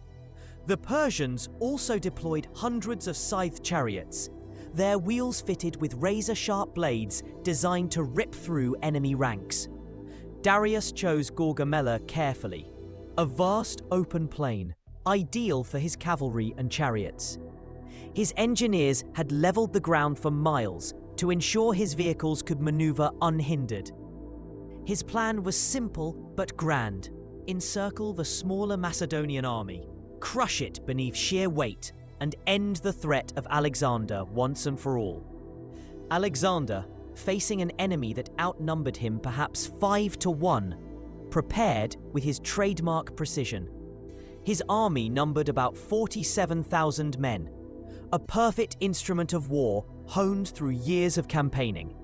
The Persians also deployed hundreds of scythe chariots, their wheels fitted with razor-sharp blades designed to rip through enemy ranks. Darius chose Gaugamela carefully, a vast open plain, ideal for his cavalry and chariots. His engineers had leveled the ground for miles to ensure his vehicles could maneuver unhindered. His plan was simple but grand: encircle the smaller Macedonian army, crush it beneath sheer weight, and end the threat of Alexander once and for all. Alexander, facing an enemy that outnumbered him perhaps 5-1, prepared with his trademark precision. His army numbered about 47,000 men, a perfect instrument of war honed through years of campaigning.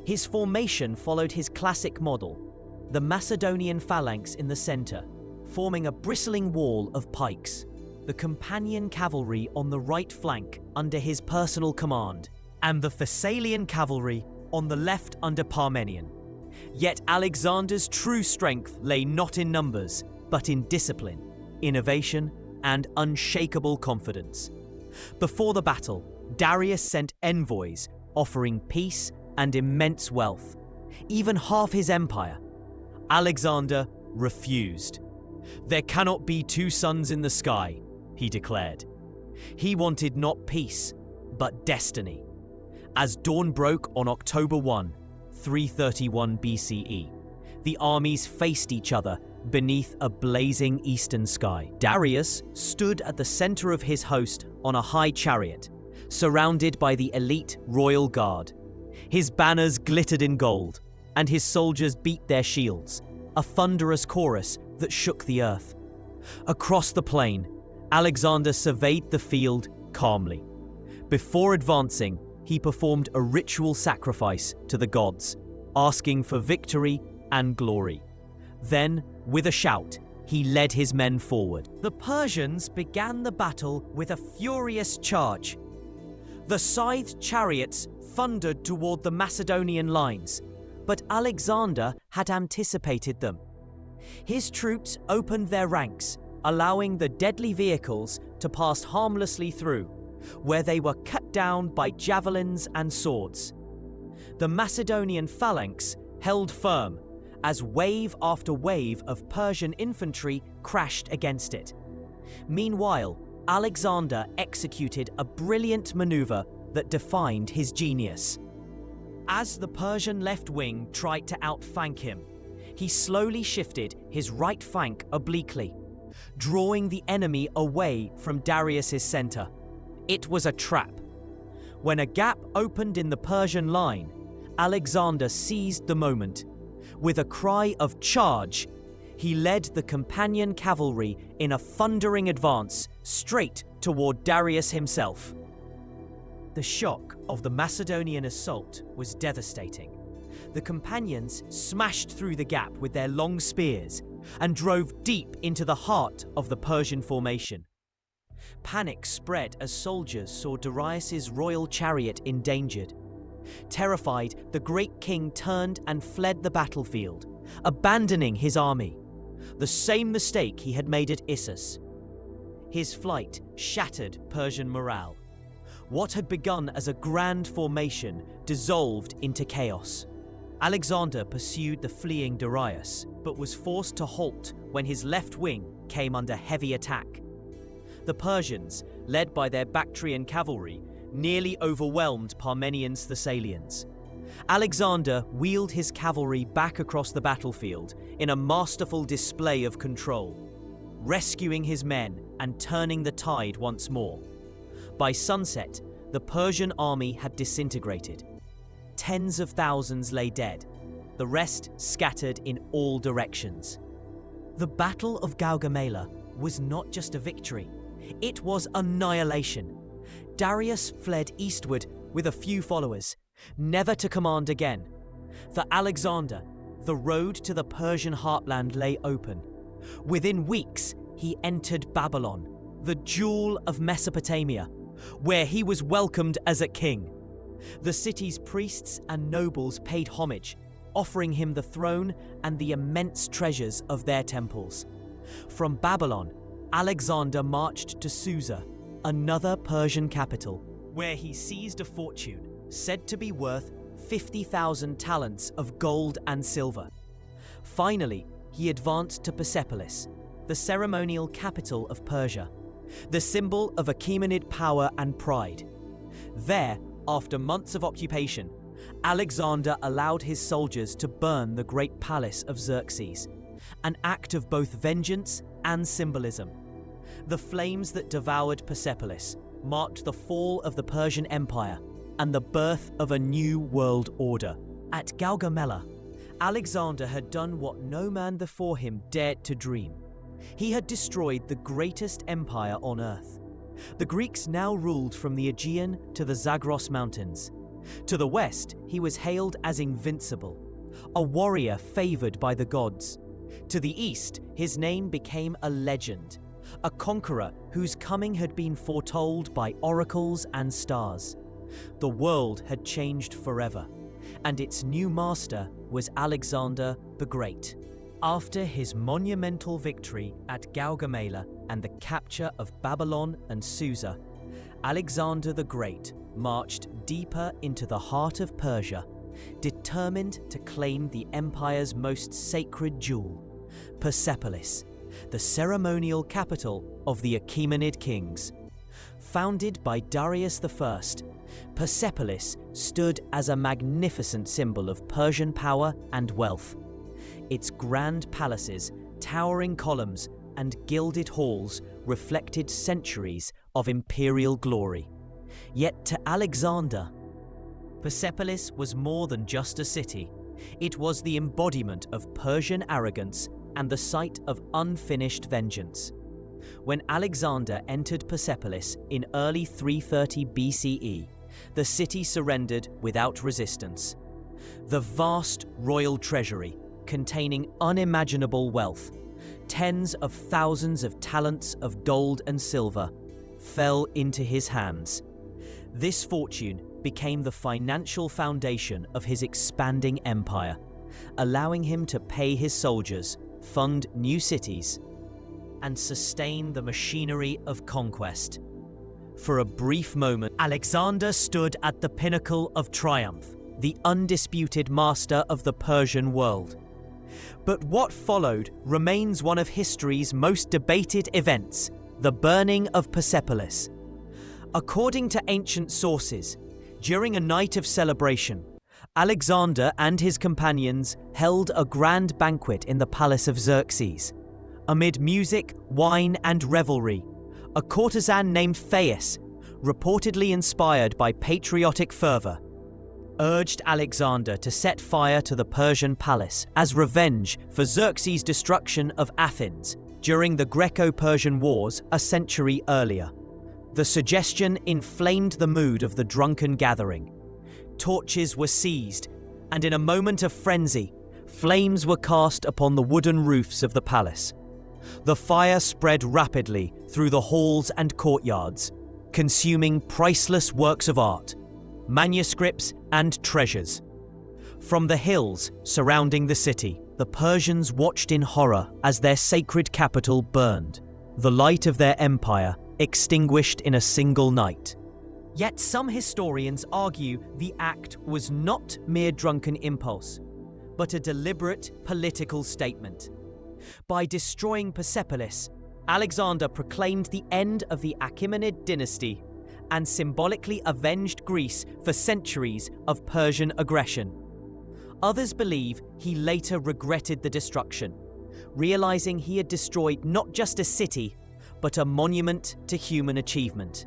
His formation followed his classic model, the Macedonian phalanx in the center, forming a bristling wall of pikes, the companion cavalry on the right flank under his personal command, and the Thessalian cavalry on the left under Parmenion. Yet Alexander's true strength lay not in numbers, but in discipline, innovation, and unshakable confidence. Before the battle, Darius sent envoys offering peace and immense wealth, even half his empire. Alexander refused. "There cannot be two suns in the sky," he declared. He wanted not peace, but destiny. As dawn broke on October 1, 331 BCE, the armies faced each other beneath a blazing eastern sky. Darius stood at the center of his host on a high chariot, surrounded by the elite royal guard. His banners glittered in gold, and his soldiers beat their shields, a thunderous chorus that shook the earth. Across the plain, Alexander surveyed the field calmly. Before advancing, he performed a ritual sacrifice to the gods, asking for victory and glory. Then, with a shout, he led his men forward. The Persians began the battle with a furious charge. The scythed chariots thundered toward the Macedonian lines, but Alexander had anticipated them. His troops opened their ranks, allowing the deadly vehicles to pass harmlessly through, where they were cut down by javelins and swords. The Macedonian phalanx held firm as wave after wave of Persian infantry crashed against it. Meanwhile, Alexander executed a brilliant maneuver that defined his genius. As the Persian left wing tried to outflank him, he slowly shifted his right flank obliquely, drawing the enemy away from Darius's center. It was a trap. When a gap opened in the Persian line, Alexander seized the moment. With a cry of "Charge!" he led the companion cavalry in a thundering advance straight toward Darius himself. The shock of the Macedonian assault was devastating. The companions smashed through the gap with their long spears and drove deep into the heart of the Persian formation. Panic spread as soldiers saw Darius's royal chariot endangered. Terrified, the great king turned and fled the battlefield, abandoning his army. The same mistake he had made at Issus. His flight shattered Persian morale. What had begun as a grand formation dissolved into chaos. Alexander pursued the fleeing Darius, but was forced to halt when his left wing came under heavy attack. The Persians, led by their Bactrian cavalry, nearly overwhelmed Parmenian's Thessalians. Alexander wheeled his cavalry back across the battlefield in a masterful display of control, rescuing his men and turning the tide once more. By sunset, the Persian army had disintegrated. Tens of thousands lay dead, the rest scattered in all directions. The Battle of Gaugamela was not just a victory, it was annihilation. Darius fled eastward with a few followers, never to command again. For Alexander, the road to the Persian heartland lay open. Within weeks, he entered Babylon, the jewel of Mesopotamia, where he was welcomed as a king. The city's priests and nobles paid homage, offering him the throne and the immense treasures of their temples. From Babylon, Alexander marched to Susa, another Persian capital, where he seized a fortune said to be worth 50,000 talents of gold and silver. Finally, he advanced to Persepolis, the ceremonial capital of Persia, the symbol of Achaemenid power and pride. There, after months of occupation, Alexander allowed his soldiers to burn the great palace of Xerxes, an act of both vengeance and symbolism. The flames that devoured Persepolis marked the fall of the Persian Empire and the birth of a new world order. At Gaugamela, Alexander had done what no man before him dared to dream. He had destroyed the greatest empire on earth. The Greeks now ruled from the Aegean to the Zagros Mountains. To the west, he was hailed as invincible, a warrior favored by the gods. To the east, his name became a legend, a conqueror whose coming had been foretold by oracles and stars. The world had changed forever, and its new master was Alexander the Great. After his monumental victory at Gaugamela and the capture of Babylon and Susa, Alexander the Great marched deeper into the heart of Persia, determined to claim the empire's most sacred jewel, Persepolis, the ceremonial capital of the Achaemenid kings. Founded by Darius I, Persepolis stood as a magnificent symbol of Persian power and wealth. Its grand palaces, towering columns, and gilded halls reflected centuries of imperial glory. Yet to Alexander, Persepolis was more than just a city. It was the embodiment of Persian arrogance and the site of unfinished vengeance. When Alexander entered Persepolis in early 330 BCE, the city surrendered without resistance. The vast royal treasury, containing unimaginable wealth, tens of thousands of talents of gold and silver, fell into his hands. This fortune became the financial foundation of his expanding empire, allowing him to pay his soldiers, fund new cities, and sustain the machinery of conquest. For a brief moment, Alexander stood at the pinnacle of triumph, the undisputed master of the Persian world. But what followed remains one of history's most debated events, the burning of Persepolis. According to ancient sources, during a night of celebration, Alexander and his companions held a grand banquet in the palace of Xerxes. Amid music, wine, and revelry, a courtesan named Thais, reportedly inspired by patriotic fervor, urged Alexander to set fire to the Persian palace as revenge for Xerxes' destruction of Athens during the Greco-Persian Wars a century earlier. The suggestion inflamed the mood of the drunken gathering. Torches were seized, and in a moment of frenzy, flames were cast upon the wooden roofs of the palace. The fire spread rapidly through the halls and courtyards, consuming priceless works of art, manuscripts, and treasures. From the hills surrounding the city, the Persians watched in horror as their sacred capital burned, the light of their empire extinguished in a single night. Yet some historians argue the act was not mere drunken impulse, but a deliberate political statement. By destroying Persepolis, Alexander proclaimed the end of the Achaemenid dynasty and symbolically avenged Greece for centuries of Persian aggression. Others believe he later regretted the destruction, realizing he had destroyed not just a city, but a monument to human achievement.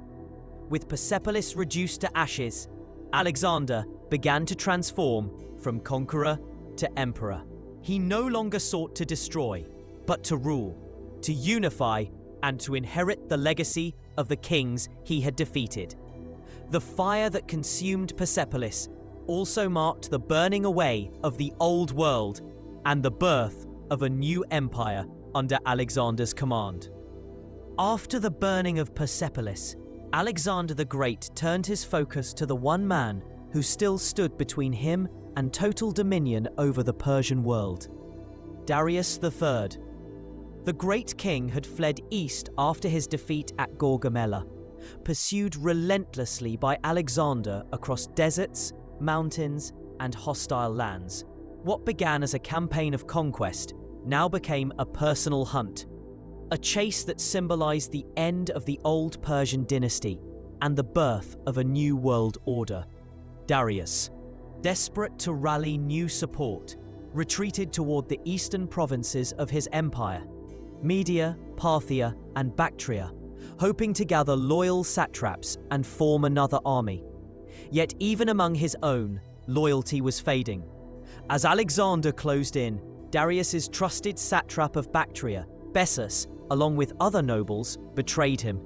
With Persepolis reduced to ashes, Alexander began to transform from conqueror to emperor. He no longer sought to destroy, but to rule, to unify, and to inherit the legacy of the kings he had defeated. The fire that consumed Persepolis also marked the burning away of the old world and the birth of a new empire under Alexander's command. After the burning of Persepolis, Alexander the Great turned his focus to the one man who still stood between him and total dominion over the Persian world, Darius III. The great king had fled east after his defeat at Gaugamela, pursued relentlessly by Alexander across deserts, mountains, and hostile lands. What began as a campaign of conquest now became a personal hunt, a chase that symbolized the end of the old Persian dynasty and the birth of a new world order. Darius, desperate to rally new support, retreated toward the eastern provinces of his empire, Media, Parthia, and Bactria, hoping to gather loyal satraps and form another army. Yet even among his own, loyalty was fading. As Alexander closed in, Darius's trusted satrap of Bactria, Bessus, along with other nobles, betrayed him.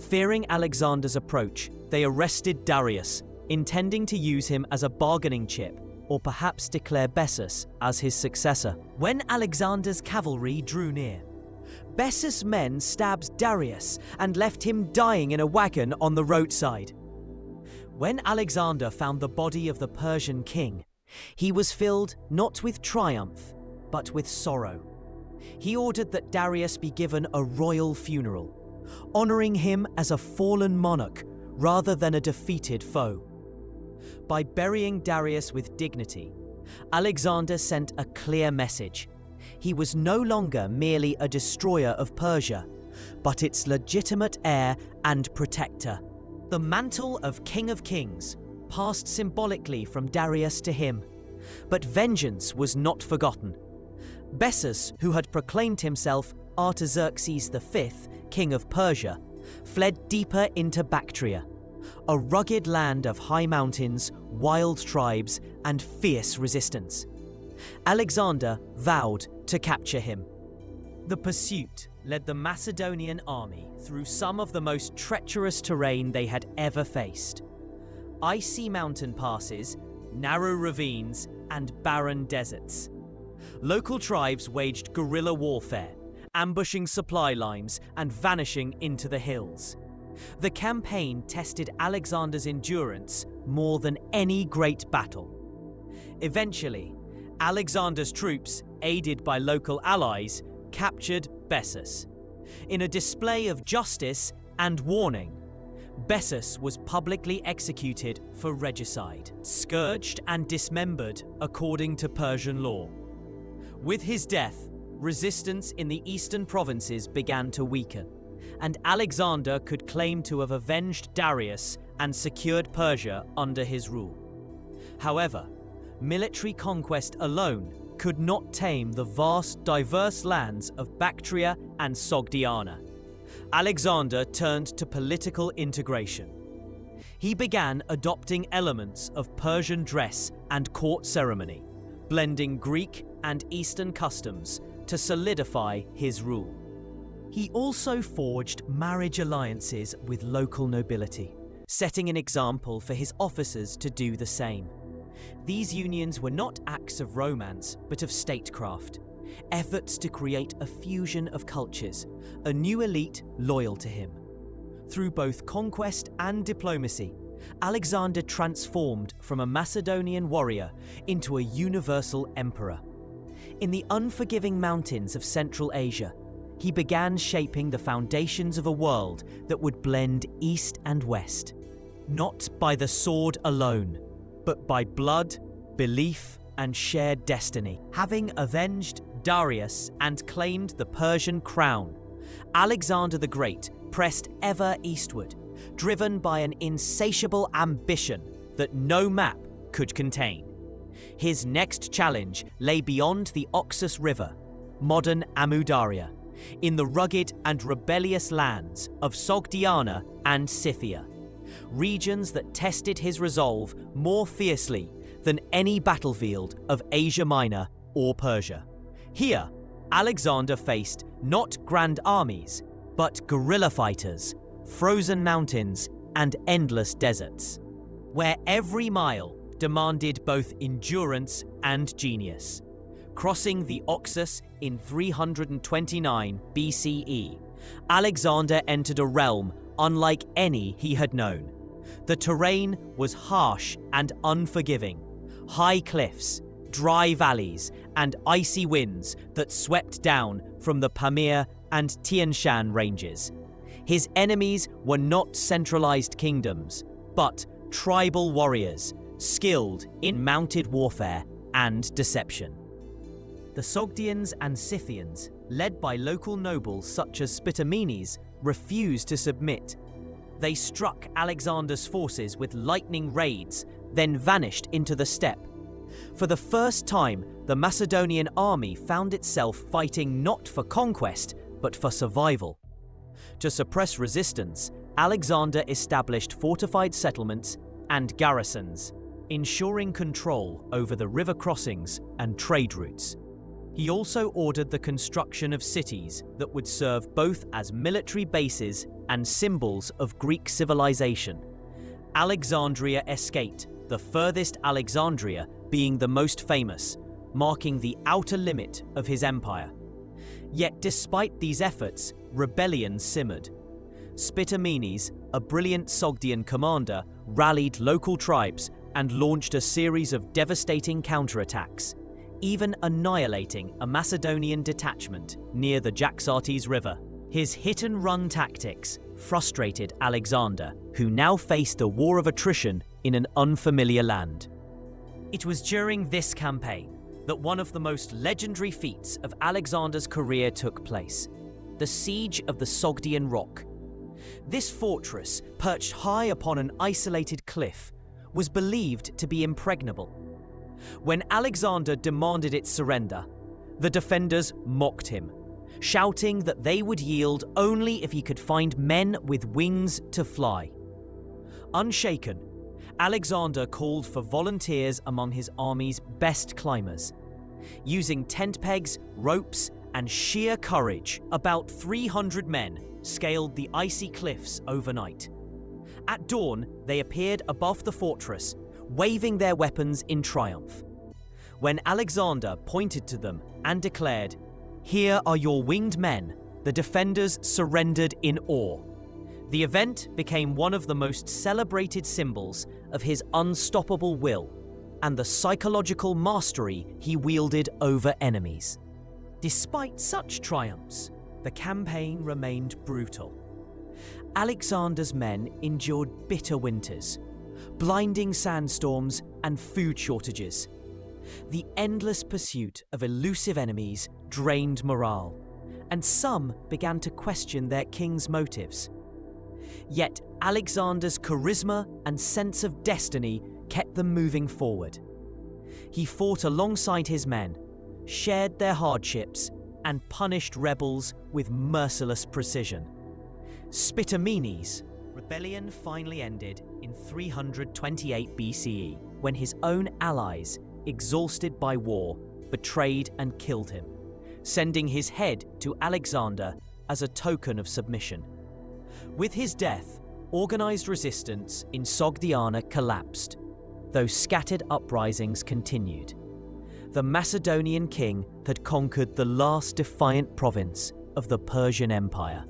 Fearing Alexander's approach, they arrested Darius, intending to use him as a bargaining chip, or perhaps declare Bessus as his successor. When Alexander's cavalry drew near, Bessus' men stabbed Darius and left him dying in a wagon on the roadside. When Alexander found the body of the Persian king, he was filled not with triumph, but with sorrow. He ordered that Darius be given a royal funeral, honoring him as a fallen monarch rather than a defeated foe. By burying Darius with dignity, Alexander sent a clear message. He was no longer merely a destroyer of Persia, but its legitimate heir and protector. The mantle of King of Kings passed symbolically from Darius to him, but vengeance was not forgotten. Bessus, who had proclaimed himself Artaxerxes V, King of Persia, fled deeper into Bactria, a rugged land of high mountains, wild tribes, and fierce resistance. Alexander vowed to capture him. The pursuit led the Macedonian army through some of the most treacherous terrain they had ever faced. Icy mountain passes, narrow ravines, and barren deserts. Local tribes waged guerrilla warfare, ambushing supply lines and vanishing into the hills. The campaign tested Alexander's endurance more than any great battle. Eventually, Alexander's troops, aided by local allies, captured Bessus. In a display of justice and warning, Bessus was publicly executed for regicide, scourged and dismembered according to Persian law. With his death, resistance in the eastern provinces began to weaken, and Alexander could claim to have avenged Darius and secured Persia under his rule. However, military conquest alone could not tame the vast, diverse lands of Bactria and Sogdiana. Alexander turned to political integration. He began adopting elements of Persian dress and court ceremony, blending Greek and Eastern customs to solidify his rule. He also forged marriage alliances with local nobility, setting an example for his officers to do the same. These unions were not acts of romance, but of statecraft, efforts to create a fusion of cultures, a new elite loyal to him. Through both conquest and diplomacy, Alexander transformed from a Macedonian warrior into a universal emperor. In the unforgiving mountains of Central Asia, he began shaping the foundations of a world that would blend East and West, not by the sword alone, but by blood, belief, and shared destiny. Having avenged Darius and claimed the Persian crown, Alexander the Great pressed ever eastward, driven by an insatiable ambition that no map could contain. His next challenge lay beyond the Oxus River, modern Amudarya, in the rugged and rebellious lands of Sogdiana and Scythia, regions that tested his resolve more fiercely than any battlefield of Asia Minor or Persia. Here, Alexander faced not grand armies, but guerrilla fighters, frozen mountains, and endless deserts, where every mile demanded both endurance and genius. Crossing the Oxus in 329 BCE, Alexander entered a realm unlike any he had known. The terrain was harsh and unforgiving. High cliffs, dry valleys, and icy winds that swept down from the Pamir and Tian Shan ranges. His enemies were not centralized kingdoms, but tribal warriors, skilled in mounted warfare and deception. The Sogdians and Scythians, led by local nobles such as Spitamenes, refused to submit. They struck Alexander's forces with lightning raids, then vanished into the steppe. For the first time, the Macedonian army found itself fighting not for conquest, but for survival. To suppress resistance, Alexander established fortified settlements and garrisons, ensuring control over the river crossings and trade routes. He also ordered the construction of cities that would serve both as military bases and symbols of Greek civilization. Alexandria escaped, the furthest Alexandria being the most famous, marking the outer limit of his empire. Yet despite these efforts, rebellion simmered. Spitamenes, a brilliant Sogdian commander, rallied local tribes and launched a series of devastating counterattacks. even annihilating a Macedonian detachment near the Jaxartes River. His hit-and-run tactics frustrated Alexander, who now faced a war of attrition in an unfamiliar land. It was during this campaign that one of the most legendary feats of Alexander's career took place: the siege of the Sogdian Rock. This fortress, perched high upon an isolated cliff, was believed to be impregnable. When Alexander demanded its surrender, the defenders mocked him, shouting that they would yield only if he could find men with wings to fly. Unshaken, Alexander called for volunteers among his army's best climbers. Using tent pegs, ropes, and sheer courage, about 300 men scaled the icy cliffs overnight. At dawn, they appeared above the fortress, waving their weapons in triumph. When Alexander pointed to them and declared, "Here are your winged men," the defenders surrendered in awe. The event became one of the most celebrated symbols of his unstoppable will and the psychological mastery he wielded over enemies. Despite such triumphs, the campaign remained brutal. Alexander's men endured bitter winters, blinding sandstorms, and food shortages. The endless pursuit of elusive enemies drained morale, and some began to question their king's motives. Yet Alexander's charisma and sense of destiny kept them moving forward. He fought alongside his men, shared their hardships, and punished rebels with merciless precision. Spitamenes' rebellion finally ended in 328 BCE, when his own allies, exhausted by war, betrayed and killed him, sending his head to Alexander as a token of submission. With his death, organized resistance in Sogdiana collapsed, though scattered uprisings continued. The Macedonian king had conquered the last defiant province of the Persian Empire,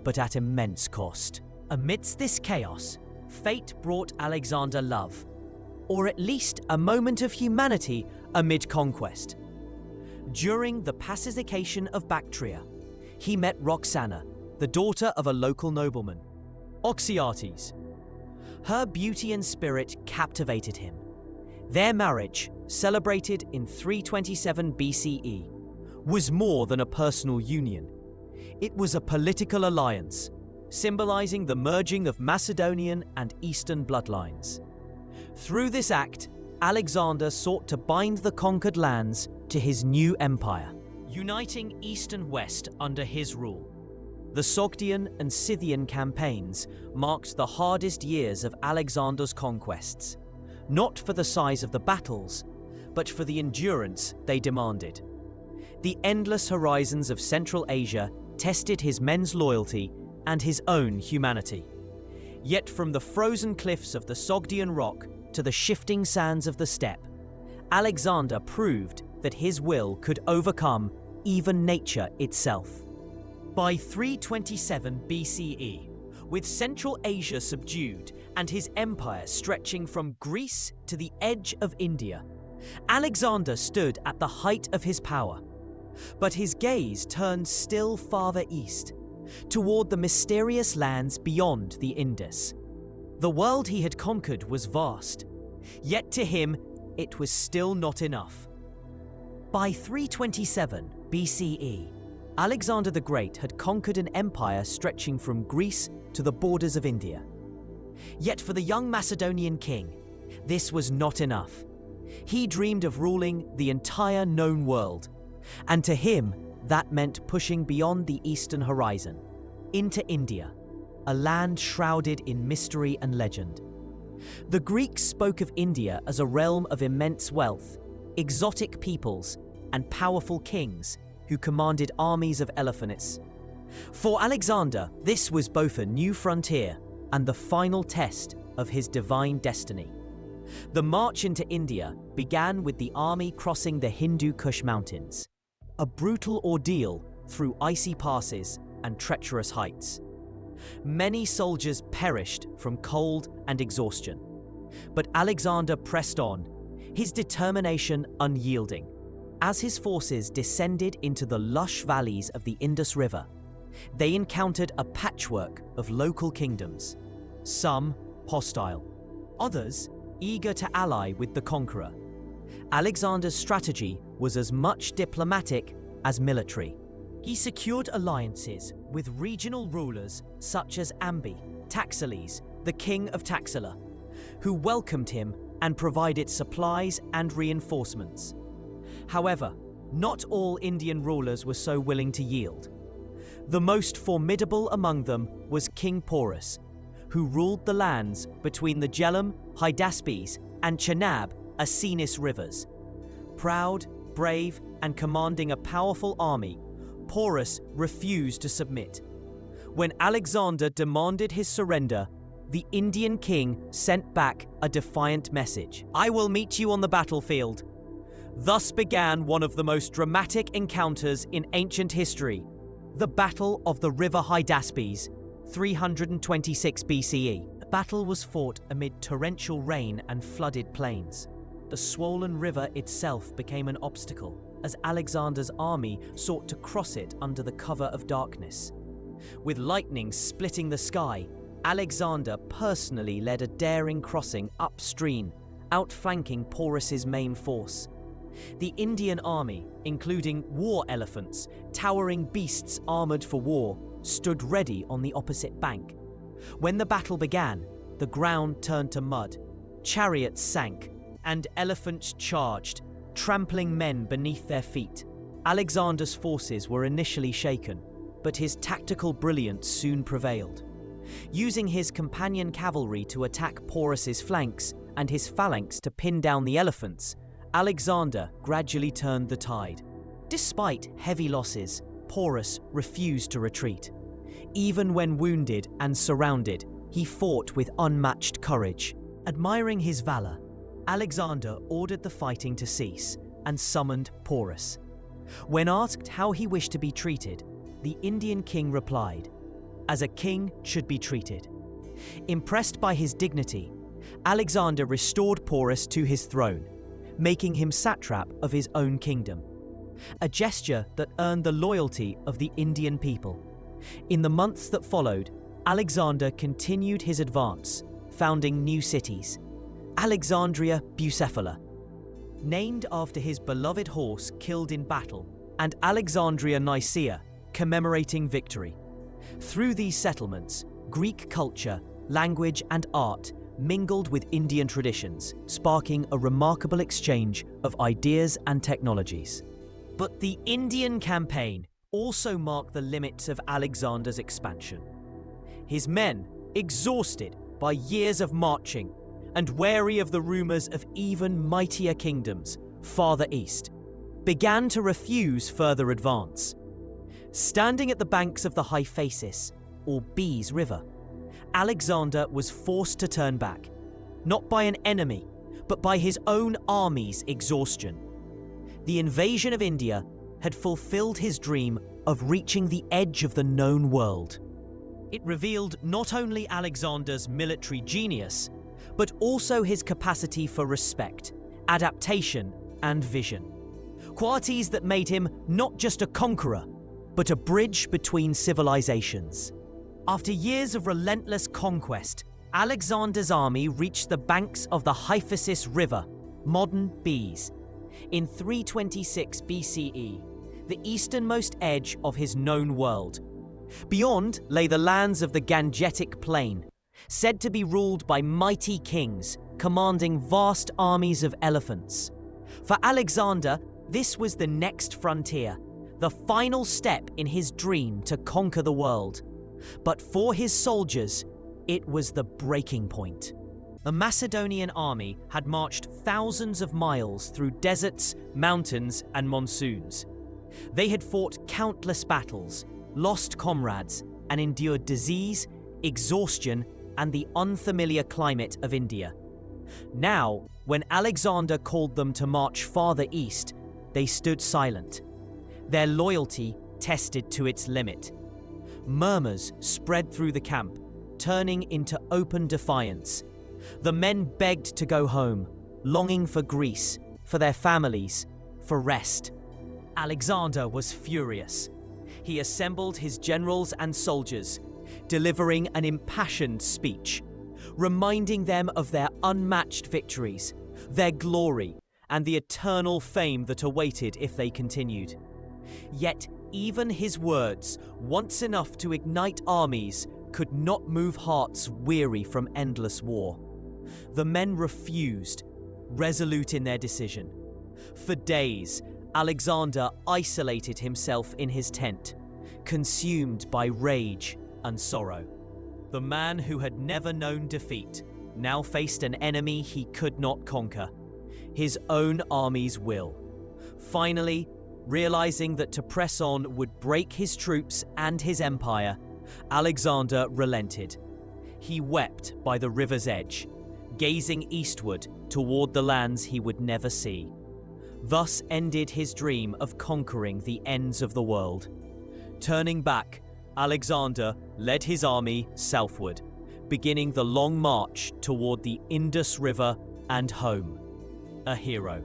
but at immense cost. Amidst this chaos, fate brought Alexander love, or at least a moment of humanity amid conquest. During the pacification of Bactria, he met Roxana, the daughter of a local nobleman, Oxyates. Her beauty and spirit captivated him. Their marriage, celebrated in 327 BCE, was more than a personal union. It was a political alliance, symbolizing the merging of Macedonian and Eastern bloodlines. Through this act, Alexander sought to bind the conquered lands to his new empire, uniting East and West under his rule. The Sogdian and Scythian campaigns marked the hardest years of Alexander's conquests, not for the size of the battles, but for the endurance they demanded. The endless horizons of Central Asia tested his men's loyalty and his own humanity. Yet from the frozen cliffs of the Sogdian Rock to the shifting sands of the steppe, Alexander proved that his will could overcome even nature itself. By 327 BCE, with Central Asia subdued and his empire stretching from Greece to the edge of India, Alexander stood at the height of his power. But his gaze turned still farther east, toward the mysterious lands beyond the Indus. The world he had conquered was vast, yet to him it was still not enough. By 327 BCE, Alexander the Great had conquered an empire stretching from Greece to the borders of India. Yet for the young Macedonian king, this was not enough. He dreamed of ruling the entire known world, and to him that meant pushing beyond the eastern horizon, into India, a land shrouded in mystery and legend. The Greeks spoke of India as a realm of immense wealth, exotic peoples, and powerful kings who commanded armies of elephants. For Alexander, this was both a new frontier and the final test of his divine destiny. The march into India began with the army crossing the Hindu Kush mountains, a brutal ordeal through icy passes and treacherous heights. Many soldiers perished from cold and exhaustion, but Alexander pressed on, his determination unyielding. As his forces descended into the lush valleys of the Indus River, they encountered a patchwork of local kingdoms, some hostile, others eager to ally with the conqueror. Alexander's strategy was as much diplomatic as military. He secured alliances with regional rulers such as Ambi, Taxiles, the king of Taxila, who welcomed him and provided supplies and reinforcements. However, not all Indian rulers were so willing to yield. The most formidable among them was King Porus, who ruled the lands between the Jhelum, Hydaspes, and Chenab, Asenis rivers. Proud, brave, and commanding a powerful army, Porus refused to submit. When Alexander demanded his surrender, the Indian king sent back a defiant message: "I will meet you on the battlefield." Thus began one of the most dramatic encounters in ancient history, the Battle of the River Hydaspes, 326 BCE. The battle was fought amid torrential rain and flooded plains. The swollen river itself became an obstacle as Alexander's army sought to cross it under the cover of darkness. With lightning splitting the sky, Alexander personally led a daring crossing upstream, outflanking Porus's main force. The Indian army, including war elephants, towering beasts armored for war, stood ready on the opposite bank. When the battle began, the ground turned to mud, chariots sank, and elephants charged, trampling men beneath their feet. Alexander's forces were initially shaken, but his tactical brilliance soon prevailed. Using his companion cavalry to attack Porus's flanks and his phalanx to pin down the elephants, Alexander gradually turned the tide. Despite heavy losses, Porus refused to retreat. Even when wounded and surrounded, he fought with unmatched courage. Admiring his valor, Alexander ordered the fighting to cease and summoned Porus. When asked how he wished to be treated, the Indian king replied, "As a king should be treated." Impressed by his dignity, Alexander restored Porus to his throne, making him satrap of his own kingdom, a gesture that earned the loyalty of the Indian people. In the months that followed, Alexander continued his advance, founding new cities. Alexandria Bucephala, named after his beloved horse killed in battle, and Alexandria Nicaea, commemorating victory. Through these settlements, Greek culture, language, and art mingled with Indian traditions, sparking a remarkable exchange of ideas and technologies. But the Indian campaign also marked the limits of Alexander's expansion. His men, exhausted by years of marching and wary of the rumors of even mightier kingdoms farther east, began to refuse further advance. Standing at the banks of the Hyphasis, or Bees River, Alexander was forced to turn back, not by an enemy, but by his own army's exhaustion. The invasion of India had fulfilled his dream of reaching the edge of the known world. It revealed not only Alexander's military genius, but also his capacity for respect, adaptation, and vision. Qualities that made him not just a conqueror, but a bridge between civilizations. After years of relentless conquest, Alexander's army reached the banks of the Hyphasis River, modern Bees, in 326 BCE, the easternmost edge of his known world. Beyond lay the lands of the Gangetic Plain, said to be ruled by mighty kings commanding vast armies of elephants. For Alexander, this was the next frontier, the final step in his dream to conquer the world. But for his soldiers, it was the breaking point. The Macedonian army had marched thousands of miles through deserts, mountains, and monsoons. They had fought countless battles, lost comrades, and endured disease, exhaustion, and the unfamiliar climate of India. Now, when Alexander called them to march farther east, they stood silent, their loyalty tested to its limit. Murmurs spread through the camp, turning into open defiance. The men begged to go home, longing for Greece, for their families, for rest. Alexander was furious. He assembled his generals and soldiers, delivering an impassioned speech, reminding them of their unmatched victories, their glory, and the eternal fame that awaited if they continued. Yet even his words, once enough to ignite armies, could not move hearts weary from endless war. The men refused, resolute in their decision. For days, Alexander isolated himself in his tent, consumed by rage and sorrow. The man who had never known defeat now faced an enemy he could not conquer, his own army's will. Finally, realizing that to press on would break his troops and his empire, Alexander relented. He wept by the river's edge, gazing eastward toward the lands he would never see. Thus ended his dream of conquering the ends of the world. Turning back, Alexander led his army southward, beginning the long march toward the Indus River and home. A hero,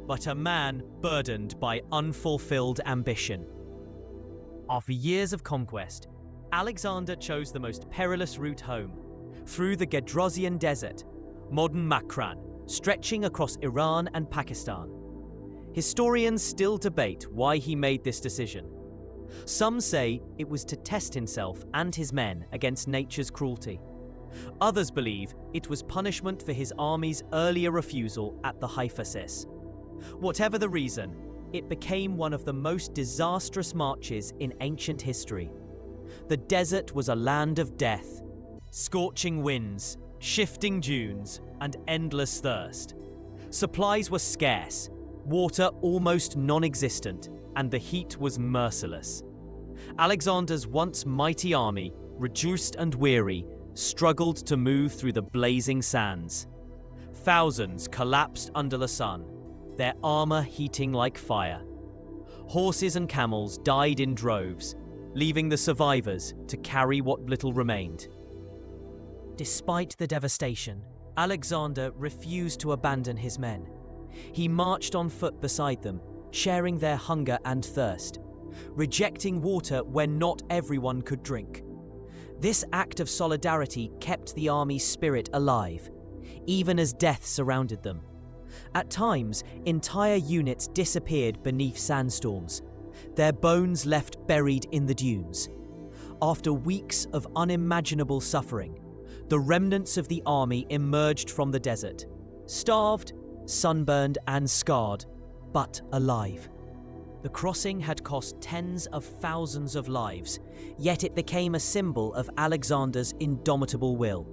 but a man burdened by unfulfilled ambition. After years of conquest, Alexander chose the most perilous route home, through the Gedrosian Desert, modern Makran, stretching across Iran and Pakistan. Historians still debate why he made this decision. Some say it was to test himself and his men against nature's cruelty. Others believe it was punishment for his army's earlier refusal at the Hydaspes. Whatever the reason, it became one of the most disastrous marches in ancient history. The desert was a land of death, scorching winds, shifting dunes, and endless thirst. Supplies were scarce, water almost non-existent, and the heat was merciless. Alexander's once mighty army, reduced and weary, struggled to move through the blazing sands. Thousands collapsed under the sun, their armor heating like fire. Horses and camels died in droves, leaving the survivors to carry what little remained. Despite the devastation, Alexander refused to abandon his men. He marched on foot beside them, sharing their hunger and thirst, rejecting water when not everyone could drink. This act of solidarity kept the army's spirit alive, even as death surrounded them. At times, entire units disappeared beneath sandstorms, their bones left buried in the dunes. After weeks of unimaginable suffering, the remnants of the army emerged from the desert, starved, sunburned and scarred, but alive. The crossing had cost tens of thousands of lives, yet it became a symbol of Alexander's indomitable will.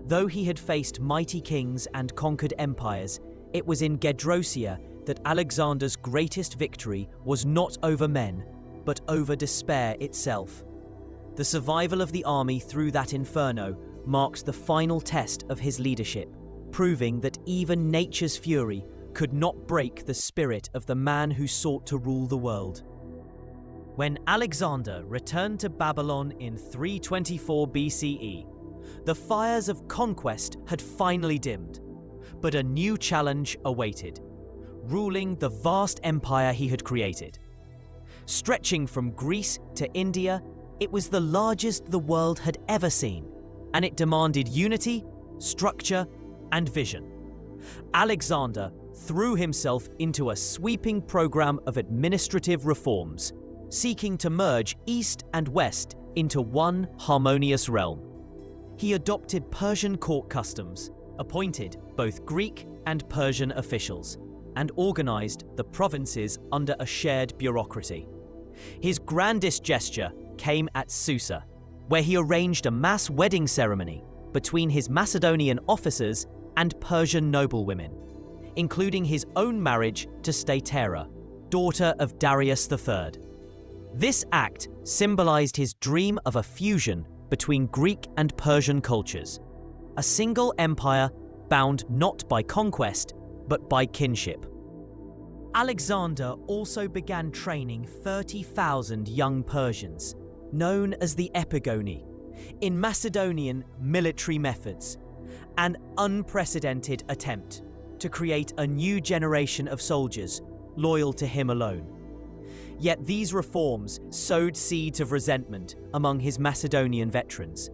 Though he had faced mighty kings and conquered empires, it was in Gedrosia that Alexander's greatest victory was not over men, but over despair itself. The survival of the army through that inferno marks the final test of his leadership, proving that even nature's fury could not break the spirit of the man who sought to rule the world. When Alexander returned to Babylon in 324 BCE, the fires of conquest had finally dimmed, but a new challenge awaited, ruling the vast empire he had created. Stretching from Greece to India, it was the largest the world had ever seen, and it demanded unity, structure, and vision. Alexander threw himself into a sweeping program of administrative reforms, seeking to merge East and West into one harmonious realm. He adopted Persian court customs, appointed both Greek and Persian officials, and organized the provinces under a shared bureaucracy. His grandest gesture came at Susa, where he arranged a mass wedding ceremony between his Macedonian officers and Persian noblewomen, including his own marriage to Statera, daughter of Darius III. This act symbolized his dream of a fusion between Greek and Persian cultures, a single empire bound not by conquest, but by kinship. Alexander also began training 30,000 young Persians, known as the Epigoni, in Macedonian military methods, an unprecedented attempt to create a new generation of soldiers loyal to him alone. Yet these reforms sowed seeds of resentment among his Macedonian veterans,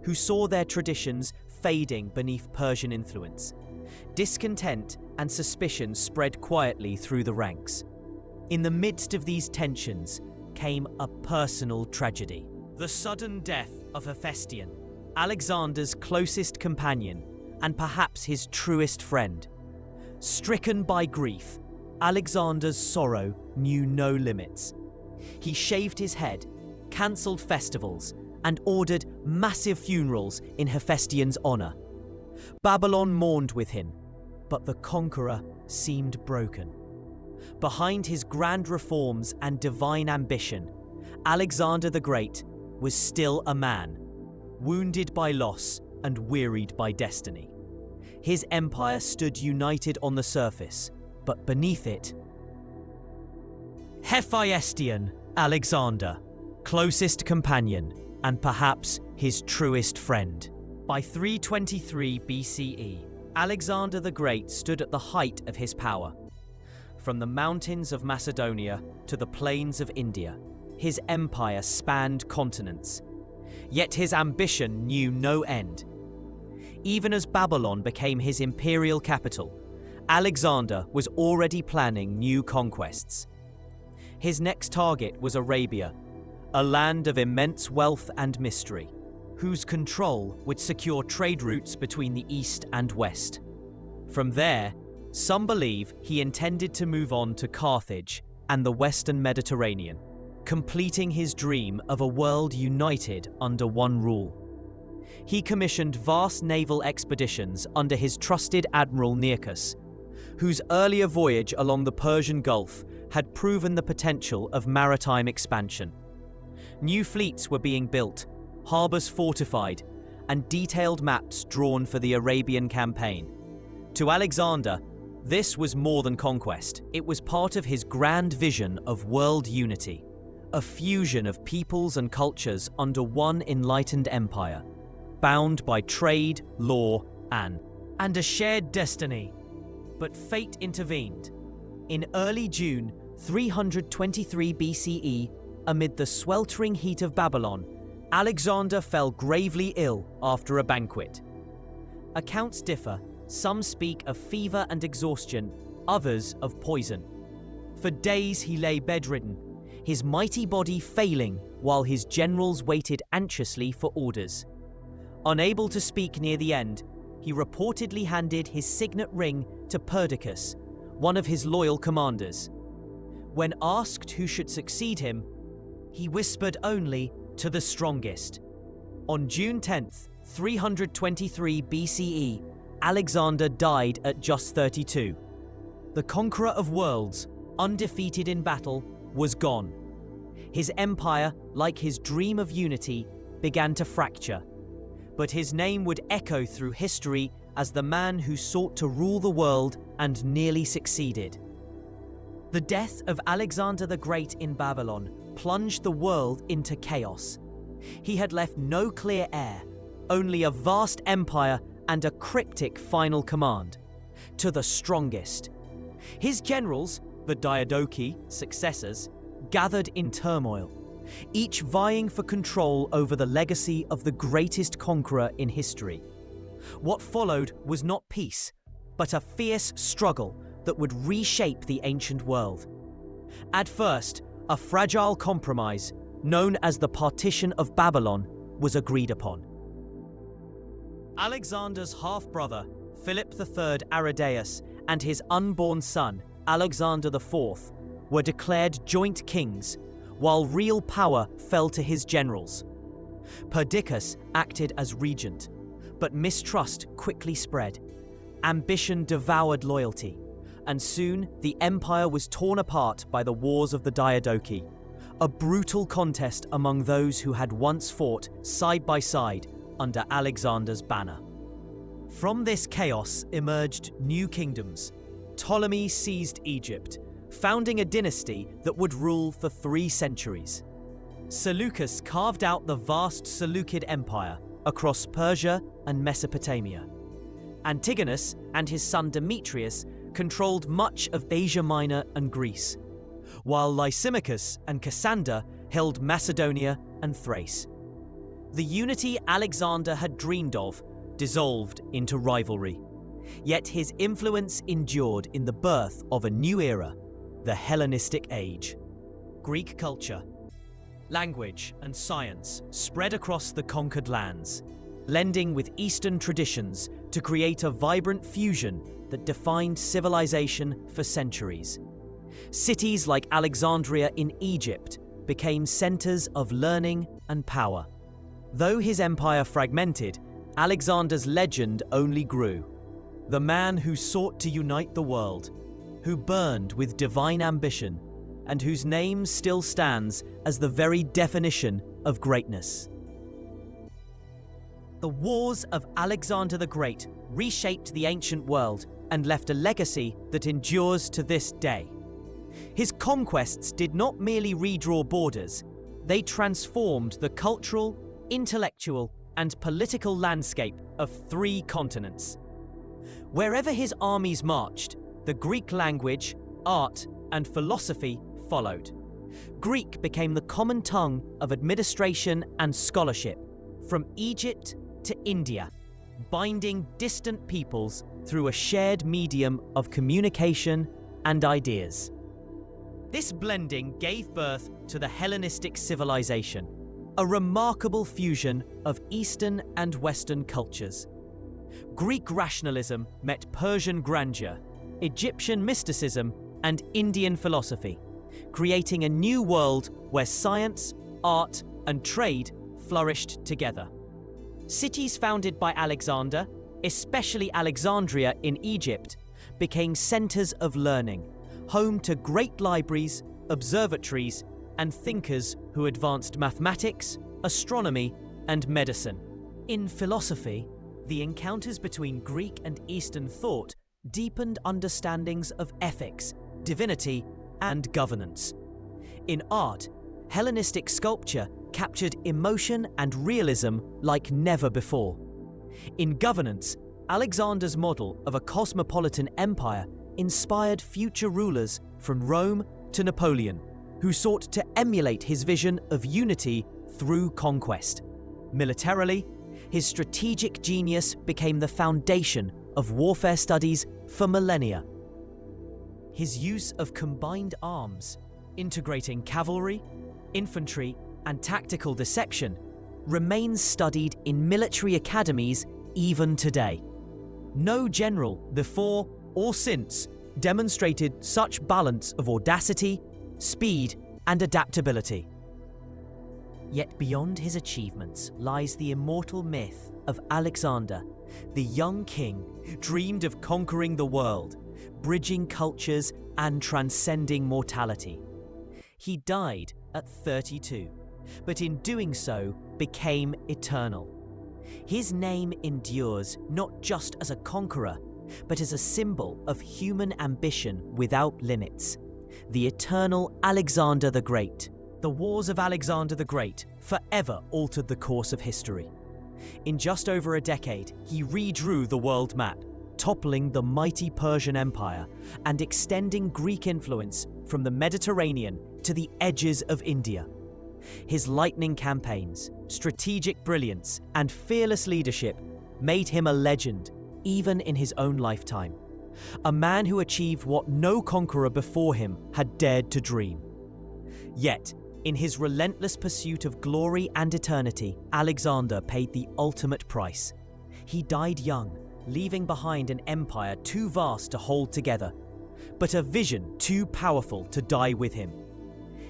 who saw their traditions fading beneath Persian influence. Discontent and suspicion spread quietly through the ranks. In the midst of these tensions came a personal tragedy: the sudden death of Hephaestion, Alexander's closest companion and perhaps his truest friend. Stricken by grief, Alexander's sorrow knew no limits. He shaved his head, cancelled festivals, and ordered massive funerals in Hephaestion's honor. Babylon mourned with him, but the conqueror seemed broken. Behind his grand reforms and divine ambition, Alexander the Great was still a man, wounded by loss and wearied by destiny. His empire stood united on the surface, but beneath it, Hephaestion Alexander, closest companion and perhaps his truest friend. By 323 BCE, Alexander the Great stood at the height of his power. From the mountains of Macedonia to the plains of India, his empire spanned continents. Yet his ambition knew no end. Even as Babylon became his imperial capital, Alexander was already planning new conquests. His next target was Arabia, a land of immense wealth and mystery, whose control would secure trade routes between the East and West. From there, some believe he intended to move on to Carthage and the Western Mediterranean, completing his dream of a world united under one rule. He commissioned vast naval expeditions under his trusted admiral Granicus, whose earlier voyage along the Persian Gulf had proven the potential of maritime expansion. New fleets were being built, harbors fortified, and detailed maps drawn for the Arabian campaign. To Alexander, this was more than conquest. It was part of his grand vision of world unity, a fusion of peoples and cultures under one enlightened empire, bound by trade, law, and a shared destiny. But fate intervened. In early June 323 BCE, amid the sweltering heat of Babylon, Alexander fell gravely ill after a banquet. Accounts differ. Some speak of fever and exhaustion, others of poison. For days he lay bedridden, his mighty body failing while his generals waited anxiously for orders. Unable to speak near the end, he reportedly handed his signet ring to Perdiccas, one of his loyal commanders. When asked who should succeed him, he whispered only, "To the strongest." On June 10th, 323 BCE, Alexander died at just 32. The conqueror of worlds, undefeated in battle, was gone. His empire, like his dream of unity, began to fracture. But his name would echo through history as the man who sought to rule the world and nearly succeeded. The death of Alexander the Great in Babylon plunged the world into chaos. He had left no clear heir, only a vast empire and a cryptic final command: to the strongest. His generals, the Diadochi, successors, gathered in turmoil, each vying for control over the legacy of the greatest conqueror in history. What followed was not peace, but a fierce struggle that would reshape the ancient world. At first, a fragile compromise, known as the Partition of Babylon, was agreed upon. Alexander's half-brother, Philip III Aridaeus, and his unborn son, Alexander IV, were declared joint kings, while real power fell to his generals. Perdiccas acted as regent, but mistrust quickly spread. Ambition devoured loyalty, and soon the empire was torn apart by the wars of the Diadochi, a brutal contest among those who had once fought side by side under Alexander's banner. From this chaos emerged new kingdoms. Ptolemy seized Egypt, founding a dynasty that would rule for 3 centuries. Seleucus carved out the vast Seleucid Empire across Persia and Mesopotamia. Antigonus and his son Demetrius controlled much of Asia Minor and Greece, while Lysimachus and Cassander held Macedonia and Thrace. The unity Alexander had dreamed of dissolved into rivalry, yet his influence endured in the birth of a new era, the Hellenistic Age. Greek culture, language, and science spread across the conquered lands, blending with Eastern traditions to create a vibrant fusion that defined civilization for centuries. Cities like Alexandria in Egypt became centers of learning and power. Though his empire fragmented, Alexander's legend only grew. The man who sought to unite the world, who burned with divine ambition, and whose name still stands as the very definition of greatness. The wars of Alexander the Great reshaped the ancient world and left a legacy that endures to this day. His conquests did not merely redraw borders, they transformed the cultural, intellectual, and political landscape of 3 continents. Wherever his armies marched, the Greek language, art, and philosophy followed. Greek became the common tongue of administration and scholarship, from Egypt to India, binding distant peoples through a shared medium of communication and ideas. This blending gave birth to the Hellenistic civilization, a remarkable fusion of Eastern and Western cultures. Greek rationalism met Persian grandeur, Egyptian mysticism, and Indian philosophy, creating a new world where science, art, and trade flourished together. Cities founded by Alexander, especially Alexandria in Egypt, became centers of learning, home to great libraries, observatories, and thinkers who advanced mathematics, astronomy, and medicine. In philosophy, the encounters between Greek and Eastern thought deepened understandings of ethics, divinity, and governance. In art, Hellenistic sculpture captured emotion and realism like never before. In governance, Alexander's model of a cosmopolitan empire inspired future rulers from Rome to Napoleon, who sought to emulate his vision of unity through conquest. Militarily, his strategic genius became the foundation of warfare studies for millennia. His use of combined arms, integrating cavalry, infantry, and tactical deception, remains studied in military academies even today. No general before or since demonstrated such balance of audacity, speed, and adaptability. Yet beyond his achievements lies the immortal myth of Alexander. The young king dreamed of conquering the world, bridging cultures and transcending mortality. He died at 32, but in doing so became eternal. His name endures not just as a conqueror, but as a symbol of human ambition without limits. The eternal Alexander the Great. The wars of Alexander the Great forever altered the course of history. In just over a decade, he redrew the world map, toppling the mighty Persian Empire and extending Greek influence from the Mediterranean to the edges of India. His lightning campaigns, strategic brilliance, and fearless leadership made him a legend, even in his own lifetime. A man who achieved what no conqueror before him had dared to dream. Yet, in his relentless pursuit of glory and eternity, Alexander paid the ultimate price. He died young, leaving behind an empire too vast to hold together, but a vision too powerful to die with him.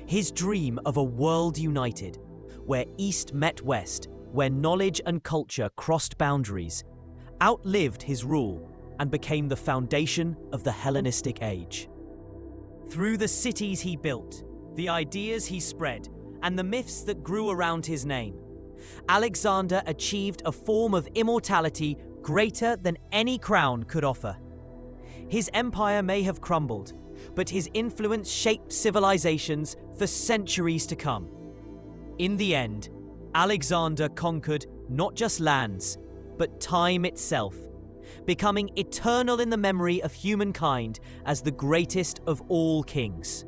His dream of a world united, where East met West, where knowledge and culture crossed boundaries, outlived his rule and became the foundation of the Hellenistic Age. Through the cities he built, the ideas he spread, and the myths that grew around his name, Alexander achieved a form of immortality greater than any crown could offer. His empire may have crumbled, but his influence shaped civilizations for centuries to come. In the end, Alexander conquered not just lands, but time itself, becoming eternal in the memory of humankind as the greatest of all kings.